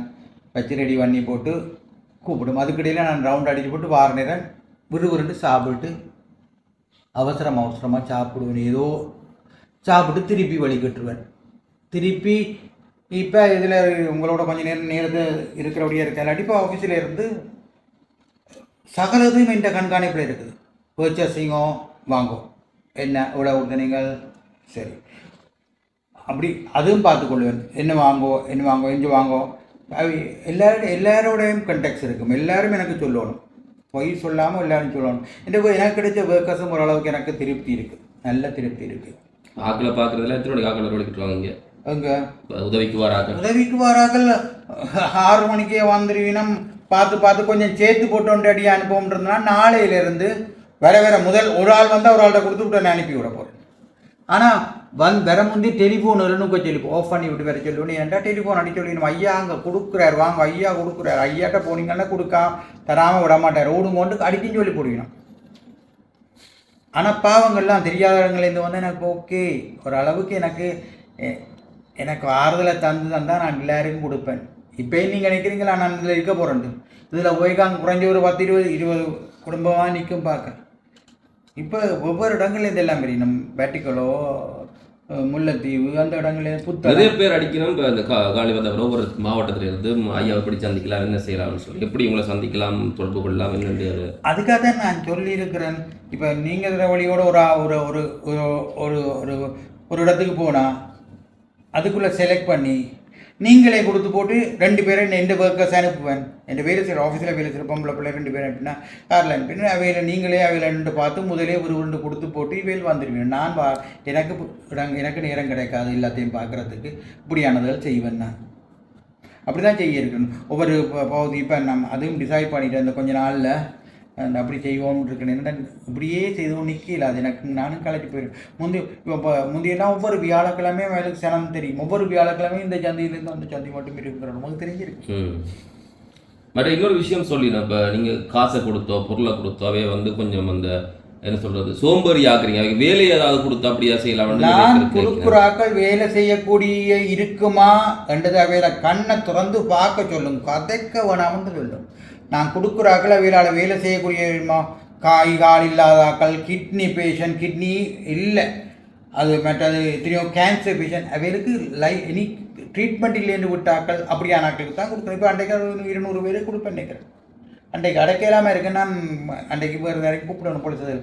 வச்சு ரெடி பண்ணி போட்டு கூப்பிடும். அதுக்கிடையில் நான் ரவுண்ட் அடித்து போட்டு வார நேரம் விறுவிறுண்டு சாப்பிட்டு அவசரமாக சாப்பிடுவேன். ஏதோ சாப்பிட்டு திருப்பி வழிகட்டுருவேன். திருப்பி இப்போ இதில் உங்களோட கொஞ்சம் நேரத்தை இருக்கிறபடியாக இருக்கேன். இல்லாட்டி இப்போ ஆஃபீஸில் இருந்து சகலதும் இந்த கண்காணிப்பில் இருக்குது. பர்ச்சேசிங்கோ வாங்கோ என்ன இவ்வளோ கொடுத்த நீங்கள் சரி அப்படி அதுவும் பார்த்துக்கொள்வேன். என்ன வாங்கோ இஞ்சி வாங்கோ. எல்லாரோடையும் கண்டெக்ட்ஸ் இருக்கும். எல்லாரும் எனக்கு சொல்லணும். பொய் சொல்லாமல் எல்லாரும் சொல்லணும். எனக்கு கிடைச்ச ஒர்க்கர்ஸும் ஓரளவுக்கு எனக்கு திருப்தி இருக்குது. நல்ல திருப்தி இருக்குது. ஆக்களை பார்க்குறதுல எத்தனை ஆக்களை கொடுத்துருவாங்க? அங்கே உதவிக்கு வராக்கள் 6 மணிக்கே வந்துடுவீனம். பார்த்து கொஞ்சம் சேர்த்து போட்டு அடி அனுப்போம்ன்றதுனா நாளையிலேருந்து வர முதல் ஒரு ஆள் வந்தால் ஒரு ஆள்கிட்ட கொடுத்து விட்டு நான் அனுப்பி விட போகிறேன். ஆனால் வர முந்தி டெலிஃபோன் டெலிஃபோன் ஆஃப் பண்ணி விட்டு வேறு சொல்லுவேன். ஏன்டா டெலிஃபோன் அடி சொல்லிடணும். ஐயா அங்கே கொடுக்குறாரு வாங்க, ஐயா கொடுக்குறாரு, ஐயாட்ட போனீங்கன்னா தராமல் விட மாட்டார், ஓடுங்கோண்டு அடிக்குன்னு சொல்லி போடுவீங்க. ஆனால் பாவங்கள்லாம் தெரியாத இடங்கள்லேருந்து வந்து எனக்கு ஓகே ஒரு அளவுக்கு எனக்கு ஆறுதலை தந்தால் நான் எல்லாருக்கும் கொடுப்பேன். இப்போயும் நீங்கள் நினைக்கிறீங்களா நான் இதில் இருக்க போகிறேன்ட்டு. இதில் போய்க்காங்க குறைஞ்ச ஒரு 10-20 குடும்பமாக நிற்கும் பார்க்க. இப்போ ஒவ்வொரு இடங்கள்ல இதெல்லாம் மாரி நம்ம பேட்டிக்கலோ முல்லைத்தீவு அந்த இடங்களே நிறைய பேர் அடிக்கணும். இப்போ இந்த காலி வந்தவரை ஒவ்வொரு மாவட்டத்தில் இருந்து ஐயாவை எப்படி சந்திக்கலாம், என்ன செய்யலாம்னு சொல்லி எப்படி உங்களை சந்திக்கலாம், தொடர்பு கொள்ளலாம் என்னென்று அதுக்காக தான் நான் சொல்லியிருக்கிறேன். இப்போ நீங்கள் வழியோட ஒரு ஒரு ஒரு ஒரு ஒரு இடத்துக்கு போனால் அதுக்குள்ளே செலக்ட் பண்ணி நீங்களே கொடுத்து போட்டு 2 பேரை எந்த ஒர்க்கர்ஸ் அனுப்புவேன். என் வேலை செய்கிற ஆஃபீஸில் வேலை செய்கிற பொம்பளை பிள்ளை 2 பேர் அனுப்பினா காரில் அனுப்பினா அவையில் நீங்களே அவையில் பார்த்து முதலே ஒரு கொடுத்து போட்டு இவையில் வந்துடுவேன். நான் எனக்கு நேரம் கிடைக்காது எல்லாத்தையும் பார்க்குறதுக்கு இப்படியானதுகள் செய்வேன். நான் அப்படி தான் செய்ய இருக்கணும். ஒவ்வொரு பகுதி இப்போ நம்ம அதுவும் டிசைட் பண்ணிவிட்டு அந்த கொஞ்ச நாளில் அந்த அப்படி செய்வோம்னு இருக்கேன். என்ன இப்படியே செய்தோம் நிற்கல அது எனக்கு நானும் கலைச்சி போயிடும். இப்போ முந்தையெல்லாம் ஒவ்வொரு வியாழக்கிழமையும் வேலைக்கு சனம் தெரியும். ஒவ்வொரு வியாழக்கிழமையும் இந்த சந்தையிலேருந்து அந்த சந்தை மட்டும் இருக்கிறோம் நமக்கு தெரிஞ்சிருக்கு. பட் இன்னொரு விஷயம் சொல்லினேன். இப்போ நீங்கள் காசை கொடுத்தோ பொருளை கொடுத்தோவே கொஞ்சம் அந்த என்ன சொல்றது சோம்பேறி ஆக்குறீங்க. வேலை ஏதாவது கொடுத்தா அப்படியா செய்யலாம். நான் கொடுக்குறாக்கள் வேலை செய்யக்கூடிய இருக்குமா என்றது அவையில கண்ணை திறந்து பார்க்க சொல்லும், கதைக்க வேணாம்னு சொல்லும். நான் கொடுக்குறாக்கள் அவையிலால் வேலை செய்யக்கூடிய கால் இல்லாதாக்கள், கிட்னி பேஷண்ட், கிட்னி இல்லை அது மற்றது எத்தனையோ கேன்சர் பேஷண்ட் அவைகளுக்கு இனி ட்ரீட்மெண்ட் இல்லைன்னு விட்டாக்கள் அப்படியான ஆக்களுக்கு தான் கொடுக்குறேன். இப்போ அன்றைக்கு 200 பேருக்கு கொடுப்பேன் நினைக்கிறேன். அன்றைக்கு அடைக்கலாமல் இருக்கேன். நான் அன்றைக்கு வேறு வரைக்கும் கூப்பிடணும் பொழுது.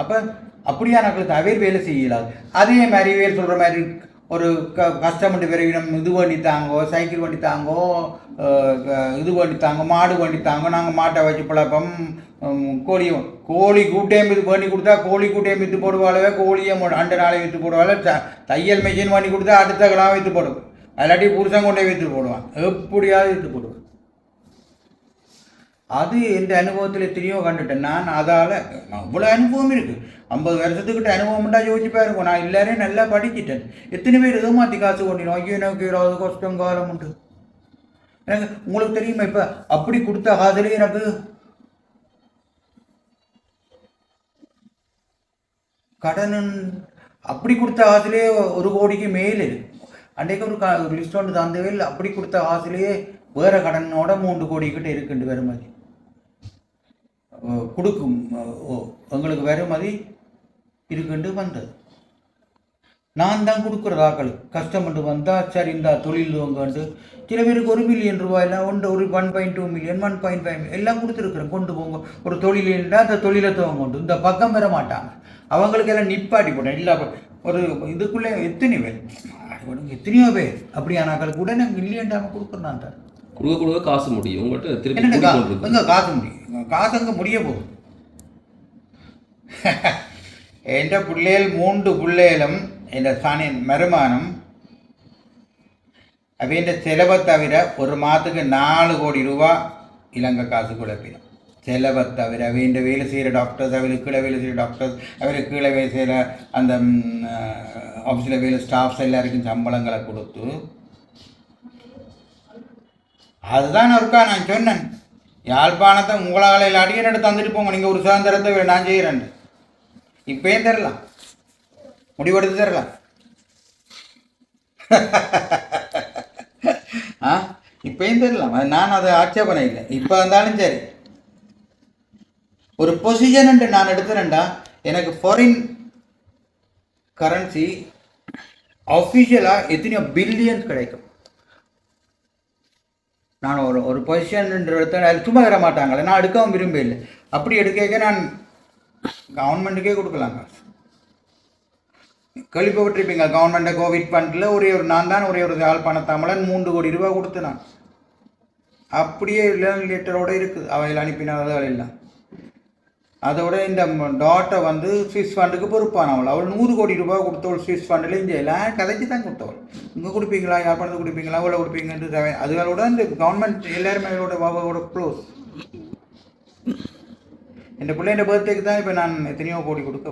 அப்போ அப்படியான ஆக்களுக்கு அவையில் வேலை செய்யலாது. அதே மாதிரி வேறு சொல்கிற மாதிரி ஒரு கஷ்டப்பட்டு விரைவினம் இது வண்டி தாங்கோ, சைக்கிள் வண்டி தாங்கோ, இது வண்டி தாங்க, மாடு வண்டி தாங்க, நாங்கள் மாட்டை வச்சு பழப்பம். கோழி கூட்டையும் இது பண்ணி கொடுத்தா கோழி கூட்டையும் விற்று போடுவாளவே, கோழியை 2 நாளை விற்று போடுவாள். தையல் மிஷின் பண்ணி கொடுத்தா அடுத்த கிழமை விற்று போடுவோம். இல்லாட்டி புருஷன் கொண்டே விற்று போடுவான். எப்படியாவது விற்று போடுவேன். அது எந்த அனுபவத்தில் எத்தனையோ கண்டுட்டேன். நான் அதால் அவ்வளோ அனுபவம் இருக்குது. 50 வருஷத்துக்கிட்ட அனுபவம்டா யோசிப்பா இருக்கும். நான் எல்லாரையும் நல்லா படிச்சிட்டேன். எத்தனை பேர் ஏமாற்றி காசு கொண்டினோம். ஐயோ எனக்கு ஏதாவது கஷ்டம் காலம் உண்டு. எனக்கு உங்களுக்கு தெரியுமா இப்போ அப்படி கொடுத்த காதலே எனக்கு கடன் அப்படி கொடுத்த காசுலேயே 1 கோடிக்கு மேல் அன்றைக்கு ஒரு லிஸ்ட் ஒன்று தந்தவே இல்லை. அப்படி கொடுத்த காசுலேயே வேறு கடனோட 3 கோடிக்கிட்ட இருக்குண்டு வருமதி கொடுக்கும். எங்களுக்கு வருமதி இருக்குண்டு வந்தது. நான் தான் கொடுக்குறதாக்கள் கஷ்டப்பட்டு வந்தால் சரி இந்த தொழில் வாங்கண்டு சில பேருக்கு 1 மில்லியன் ரூபாயெல்லாம் ஒரு 1.2 மில்லியன் 1.5 மில்லியன் எல்லாம் கொடுத்துருக்குறேன். கொண்டு போங்க ஒரு தொழில் இருந்தால் அந்த தொழிலை துவங்கொண்டு இந்த பக்கம் வர மாட்டாங்க. அவங்களுக்கு எல்லாம் நிப்பாட்டி போட்டேன். இல்லை ஒரு இதுக்குள்ளே எத்தனையோ பேர் அப்படியானாக்களுக்கு உடனே மில்லியன்டாமல் கொடுக்குறேன். நான் தான் கொடுக்க காசு முடியும். உங்கள்கிட்ட எங்கே காசு முடியும்? காசு அங்கே முடிய போகுது. என் பிள்ளைகள் 3 பிள்ளைகளும் என் சனின் வருமானம் அவன் செலவை தவிர ஒரு மாதத்துக்கு 4 கோடி ரூபா இலங்கை காசு குழப்பிடும். செலவை தவிர அவன் வேலை செய்கிற டாக்டர்ஸ், அவளுக்கு கீழே வேலை செய்கிற டாக்டர்ஸ், அவருக்கு கீழே வேலை செய்கிற அந்த ஆஃபீஸில் வேலை ஸ்டாஃப்ஸ் எல்லாருக்கும் சம்பளங்களை கொடுத்து அதுதான் இருக்கா. நான் சொன்னேன் யாழ்ப்பாணத்தை உங்களால் எல்லாத்தையும் எடுத்து தந்துட்டு போங்க. நீங்கள் ஒரு சுதந்திரத்தை நான் செய்கிறேன். இப்பயும் தரலாம், முடிவெடுத்து தரலாம். இப்பயும் தரலாம். நான் அதை ஆட்சேபனை இல்லை. இப்போ இருந்தாலும் சரி ஒரு பொசிஷன் நான் எடுத்துறேன்டா. எனக்கு ஃபாரின் கரன்சி ஆஃபிஷியலாக எத்தனையோ பில்லியன்ஸ் கிடைக்கும். நான் ஒரு பொசிஷன் எடுத்த சும்மா தர மாட்டாங்களே, நான் எடுக்கவும் விரும்ப இல்லை. அப்படி எடுக்க நான் கவர்மெண்ட்டுக்கே கொடுக்கலாம் காசு. கேள்விப்பட்டிருப்பீங்க கவர்மெண்ட்டை கோவிட் ஃபண்டில் நான் தான் ஒரே ஒரு யாழ்ப்பாணத்தாமலன் 3 கோடி ரூபா கொடுத்து நான் அப்படியே லெட்டரோடு இருக்குது. அவையில் அனுப்பினார்கள் எல்லாம். அதோட இந்த டாட்டை ஸ்விஸ் ஃபண்டுக்கு பொறுப்பானவள். அவள் 100 கோடி ரூபா கொடுத்தவள் ஸ்விஸ் ஃபண்டில். இந்த எல்லாம் கதைச்சி தான் கொடுத்தவள். இங்கே கொடுப்பீங்களா, யாழ்ப்பாணத்தை கொடுப்பீங்களா, அவ்வளோ கொடுப்பீங்கன்ட்டு அதுகளோட இந்த கவர்மெண்ட் எல்லாருமே அவளோட க்ளோஸ். என் பிள்ளைங்க பர்த்டேக்கு தான் இப்போ நான் எத்தனையோ கோடி கொடுக்க.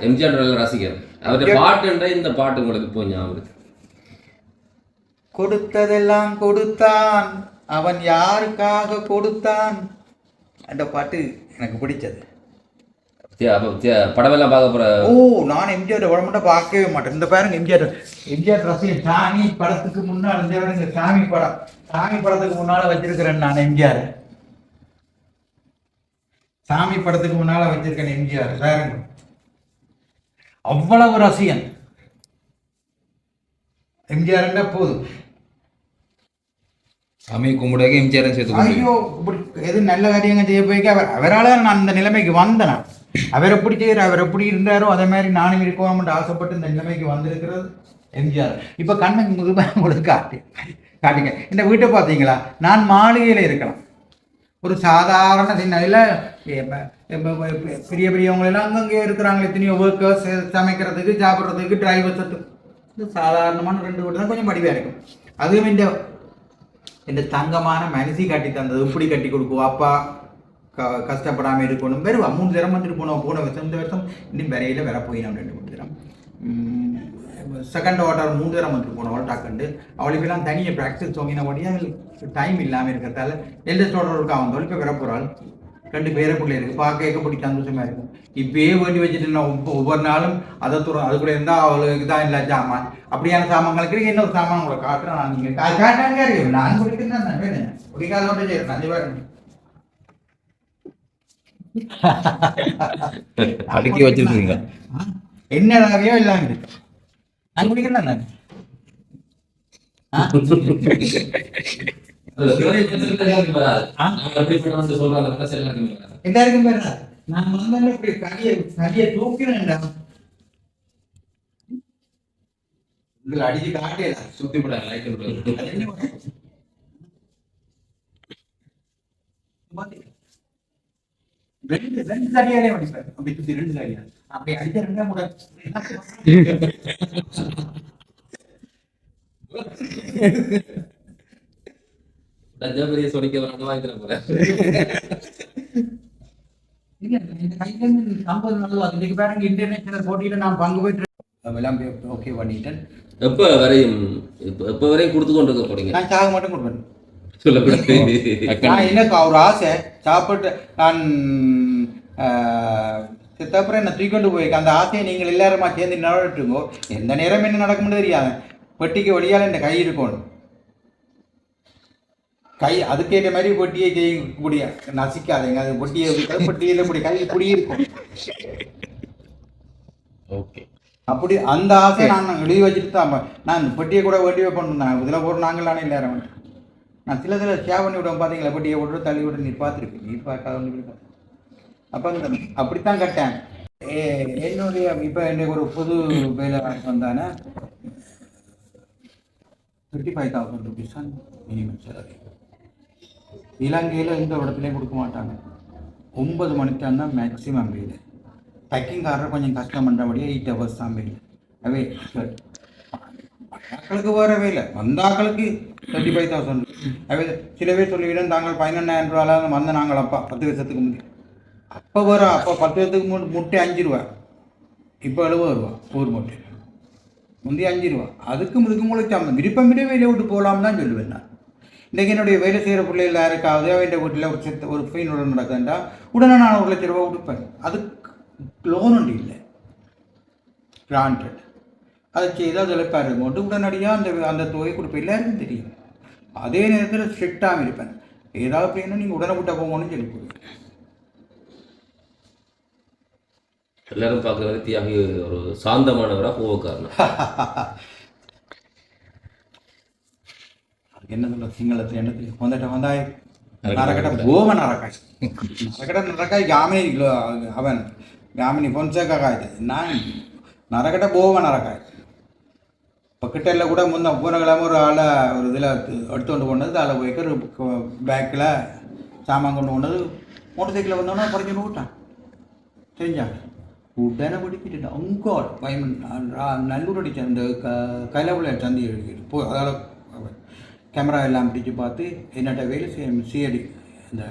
எம்ஜிஆர் ரசிகர். அவருடைய பாட்டு இந்த பாட்டு உங்களுக்கு போய் ஞாபகம்? கொடுத்ததெல்லாம் கொடுத்தான் அவன் யாருக்காக கொடுத்தான். அந்த பாட்டு எனக்கு பிடிச்சது. படமெல்லாம் பார்க்க போற? ஓ, நான் எம்ஜிஆர் படம் மட்டும் பார்க்கவே மாட்டேன். இந்த பாருங்க எம்ஜிஆர் ரசிகர். சாமி படத்துக்கு முன்னால் இந்த சாமி படத்துக்கு முன்னால வச்சிருக்கிறேன் நான் எம்ஜிஆர். சாமி படத்துக்கு முன்னால வச்சிருக்கேன் எம்ஜிஆர். பாருங்க அவ்வளவு ரசிகன் எம்ஜிஆர் போதும். சாமி கும்பிடுறதுக்கு எம்ஜிஆர் சேர்த்து ஐயோ இப்படி எது நல்ல காரியங்கள் செய்ய போய்க்க அவரால் நான் அந்த நிலைமைக்கு வந்தேன். அவர் எப்படி செய்யற அவர் எப்படி இருந்தாரோ அதே மாதிரி நானும் இருக்கணும்னு ஆசைப்பட்டு இந்த நிலைமைக்கு வந்திருக்கிறது எம்ஜிஆர். இப்போ கண்ணுக்கு முதுபாக உங்களுக்கு காட்டுங்க. இந்த வீட்டை பார்த்தீங்களா, நான் மாளிகையில் இருக்கலாம். ஒரு சாதாரண சின்ன பெரிய பெரியவங்களெல்லாம் அங்கங்கே இருக்கிறாங்க. எத்தனையோ ஒர்க்கர்ஸ் சமைக்கிறதுக்கு சாப்பிட்றதுக்கு டிரைவர்ஸுக்கு சாதாரணமான 2 வீடு தான் கொஞ்சம் படிவாக இருக்கும். அதுவும் இந்த தங்கமான மனசி கட்டி தந்தது இப்படி கட்டி கொடுக்கும். அப்பா கஷ்டப்படாமல் இருக்கணும். வருவா 3 தரம் வந்துட்டு போன வருஷம். இந்த வருஷம் இன்னும் வரையில் வர போயிடும் 2-3 தரம். செகண்ட் ஆர்டர் 3 தரம் வந்துட்டு போனவள் டாக்கண்டு அவளுக்கெல்லாம் தனியாக ப்ராக்டிஸ் தோங்கினபடியே அவங்களுக்கு டைம் இல்லாமல் இருக்கிறதால எல்டஸ்ட் ஆர்டர் இருக்கா வந்தவள் இப்போ வர போகிறாள். 2 பேரை பிள்ளை இருக்குது. பார்க்க பிடி சந்தோஷமாக இருக்கும். இப்பயே வேண்டி வச்சுட்டு ஒவ்வொரு நாளும் அதை அதுக்குள்ள இருந்தால் அவளுக்கு தான் இல்லை சாமான். அப்படியான சாமான்களுக்கு இன்னொரு சாமான் உங்களை காட்டுறேன். நான் நீங்கள் காட்டாங்க நான் குடிக்கிறேன் வேணும் குடிக்காதோட செய்யறேன். அது வேணும் அடுக்கி வச்சிருக்கீங்க. என்னதாவையோ இல்லாம இருக்கு. நான் குடிக்கிறேன். நான் எல்லாருக்கும் பேர் நான் வந்தாலும் இப்படி கடியை தூக்கிறேன்டா. உங்களை அடிச்சு காட்டே சுத்தி விட ரெண்டு சரியாலே அடிப்பாரு. அப்படி சுத்தி 2 சரியா அப்படி அடிச்ச 2 முறை பெரிய சொடிக்க வாங்கிட்டு போறேன். இன்டர்நேஷனல் போட்டியில நான் பங்கு பெற்று ஓகே பண்ணிட்டேன். எப்ப வரையும் கொடுத்து கொண்டு இருக்க போறீங்க? நான் சாக மட்டும் கொடுப்பேன். சொல்லக்கூடாது. எனக்கு ஒரு ஆசை சாப்பிட்டு நான் சித்தப்புறம் என்ன தூக்கிட்டு போயிருக்கேன். அந்த ஆசையை நீங்கள் எல்லாருமா சேர்ந்து நடட்டுங்கோ. எந்த நேரம் என்ன நடக்கும்னு தெரியாது. பெட்டிக்கு வழியால் இந்த கை இருக்கணும். கை அதுக்கேற்ற மாதிரி பொட்டியை செய்ய நசிக்காதீங்க. அது பொட்டியில் இப்படி கை இப்படி இருக்கும். ஓகே அப்படி அந்த ஆசை நான் எழுதி வச்சுட்டு தான் நான் பொட்டியை கூட வேண்டி வைப்பேன். இதில் ஒரு நாங்களானே எல்லாரும் நான் சில ஷேர் பண்ணி விடுவோம். பார்த்தீங்களா, பொட்டியை விட்டு தள்ளி விட்டு நீ பார்த்துருப்பேன். நீ பார்க்காத ஒன்று அப்போ அப்படித்தான் கட்டேன். என்னுடைய இப்போ எனக்கு ஒரு புது வேலை வந்தானே 35,000 rupees தான் மினிமம் சேலரி. இலங்கையில் எந்த இடத்துலையும் கொடுக்க மாட்டாங்க. 9 மணிக்கு தான் மேக்ஸிமம் வேலை. பேக்கிங்காரர் கொஞ்சம் கஷ்டம் பண்ணுறபடியே 8 hours தான் வேலை. அவே ஆக்களுக்கு வேற வேலை வந்தாக்களுக்கு 35,000. அவே சில பேர் சொல்லிவிடும் தாங்கள் 15,000 ரூபாயில் வந்த நாங்கள் அப்பா 10 வருஷத்துக்கு முன்னாடி. அப்போ வரும். அப்போ 10 வருஷத்துக்கு முட்டை 5 ரூபா. இப்போ 70 ரூபா ஒரு முட்டை. முந்தி 5 ரூபா. அதுக்கும் உங்களுக்கு விருப்பம் விட வேலையை விட்டு போகலாம்னு தான் சொல்லுவேன் நான். இன்றைக்கி என்னுடைய வேலை செய்கிற பிள்ளைகள் யாருக்காவது அவன் வீட்டில் ஒரு ஃபைன் நடக்குதுண்டா உடனே நான் 1 லட்சம் ரூபா கொடுப்பேன். அதுக்கு லோன் ஒன்று இல்லை, கிராண்டட். அதை செய்து அதில் பாருங்க உடனடியாக அந்த தொகை கொடுப்பேன். எல்லாருக்கும் தெரியும். அதே நேரத்தில் ஸ்ட்ரிக்டாக இருப்பேன். ஏதாவது அப்படின்னா நீங்கள் உடனே விட்ட போங்கன்னு சொல்லி போடுவேன். எல்லாரும் பார்க்குறது தியாகி ஒரு சாந்தமானவராக கோவக்காரன். அதுக்கு என்ன சொல்ல சிங்களத்தில் என்னத்தில் வந்துட்ட வந்தாய் நரக்கட்ட கோவ நரக்காய் நரக்காய் யாமினி அவன் யாமினி பொன்சேக்கா காய்ச்சி நான் நரக்கட்ட போவ நரக்காய். இப்போ கிட்டல கூட போன கிழமை ஒரு ஆளை ஒரு இதில் எடுத்து கொண்டு போனது. அதில் போய்க்கு ஒரு பேக்கில் சாமான் கொண்டு போனது மோட்டர் சைக்கிளில் வந்தோன்னா குறைஞ்சி விட்டான். தெரிஞ்சாங்க உடனே பிடிக்கிட்டு அங்கோட் பயமன் நல்லூர் அடித்த அந்த கைலாபுல சந்தி போ. அதால் கேமரா எல்லாம் பிடிச்சி பார்த்து என்னட்ட வேலை செய்ய சிஐடி இந்த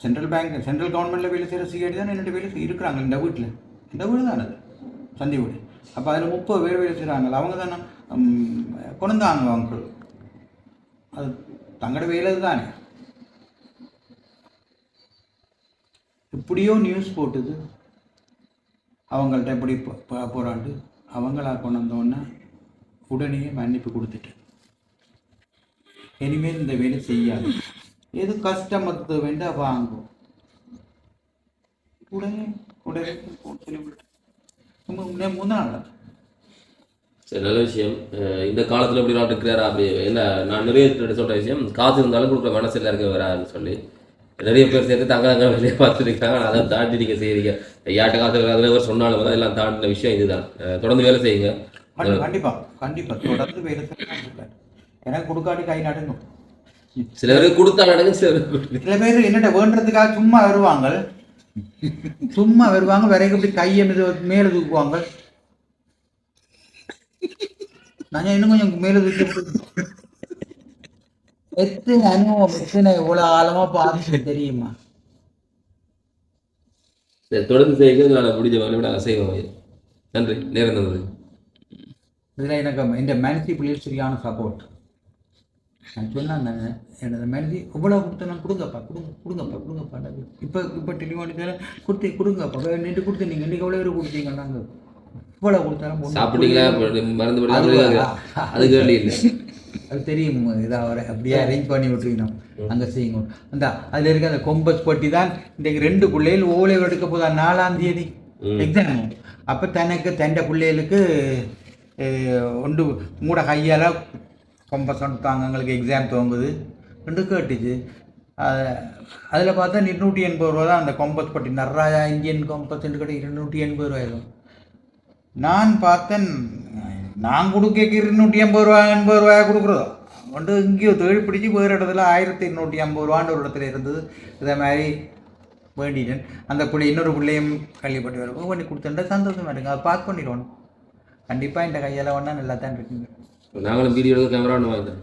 சென்ட்ரல் கவர்மெண்ட்டில் வேலை செய்கிற சிஐடி தான் என்னட்ட வேலை இருக்கிறாங்க இந்த வீட்டில். இந்த வீடு தான் அது சந்தி வீடு. அப்போ அதில் 30 பேர் வேலை செய்கிறாங்க. அவங்க தானே கொண்டாங்க அங்கிள். அது தங்களோட வேலை தானே. இப்படியோ நியூஸ் போட்டுது. அவங்கள்ட்ட எப்படி போராண்டு அவங்களா கொண்டு வந்தோடனே உடனே மன்னிப்பு கொடுத்துட்டு இனிமேல் இந்த வேலை செய்யாது, எது கஷ்டமத்து வேண்டாம் வாங்கும் உடனே சொல்லி விட்டு முந்தின நாள் சரி, நல்ல விஷயம். இந்த காலத்தில் இப்படி நாள் இருக்கிறாரா அப்படி என்ன நான் நிறைய சொல்கிற விஷயம், காசு இருந்தாலும் கொடுக்குற மனசு எல்லாருக்கும் வராதுன்னு சொல்லி நிறைய பேர் சேர்த்து தங்க வேலையை பார்த்துருக்காங்க. அதை தாண்டி நீங்கள் செய்கிறீங்க. யார்கிட்ட காசு அதில் சொன்னாலும் வந்து எல்லாம் தாண்டின விஷயம் இதுதான். தொடர்ந்து வேலை செய்யுங்க. கண்டிப்பாக தொடர்ந்து வேலை செய்ய எனக்கு கொடுக்காட்டி கை நடுங்கும். சில பேருக்கு கொடுத்தா நடக்கும், சில பேர் என்னட்ட வேண்டுறதுக்காக சும்மா வருவாங்க வரைக்கும் இப்படி கையை மேலே தூக்குவாங்க. நான் இன்னும் கொஞ்சம் மேலே தூக்கி எத்தனை அனுபவம் எத்தனை இவ்வளோ ஆழமா பார்த்து தெரியுமா? சரி, தொடர்ந்து செய்யுங்க. நான் முடிஞ்ச வேலை விட செய்வோம். நன்றி, நேரம் தந்தது. இதில் எனக்கு இந்த மேனேஜி பிள்ளைகள் சரியான சப்போர்ட். நான் சொன்னேன் எனது மேனேஜி இவ்வளோ கொடுத்து நான் கொடுங்கப்பா. இப்போ டெலிவரி கொடுங்கப்பா நின்று கொடுத்து நீங்கள் இன்றைக்கி எவ்வளோ பேர் கொடுத்தீங்க? நாங்கள் இவ்வளோ கொடுத்தாலும் சாப்பிட்டீங்களா மறந்து அது கேள்வி இல்லை. அது தெரியும். இதாக அப்படியே அரேஞ்ச் பண்ணி விட்டுருக்கணும். அங்கே செய்யுங்க. அந்த அதில் இருக்க அந்த கொம்பஸ் பட்டி தான் இன்றைக்கு 2 பிள்ளைகள் ஓலை எடுக்க போதா 4ஆம் தேதி எக்ஸாம். அப்போ தனக்கு தண்ட பிள்ளைகளுக்கு ஒன்று மூட கையால் கொம்பஸ் தாங்க எங்களுக்கு எக்ஸாம் துவங்குது 2 கேட்டுச்சு. அதில் பார்த்தா 280 ரூபா தான் அந்த கொம்பஸ் பட்டி. நிறையா இந்தியன் கொம்பஸ் கடை 280 ரூபாயும். நான் பார்த்தேன் நான் கொடுக்க 280 ரூபா 80 ரூபாய் கொடுக்குறதோ வந்து இங்கேயோ தேடி பிடிச்சி வேறு இடத்துல 1250 ரூபான்னு ஒரு இடத்துல இருந்தது. இதே மாதிரி வேண்டிட்டேன். அந்த பிள்ளை இன்னொரு பிள்ளையும் கல்விப்பட்டு வரும் பண்ணி கொடுத்துட்டா சந்தோஷமாக இருக்குங்க. அதை பார்க் பண்ணிடுவோம். கண்டிப்பாக இந்த கையால் ஒன்றா நல்லா தான் இருக்குங்க. நாங்களும் வீடியோ கேமரா ஒன்று வாங்கிட்டேன்.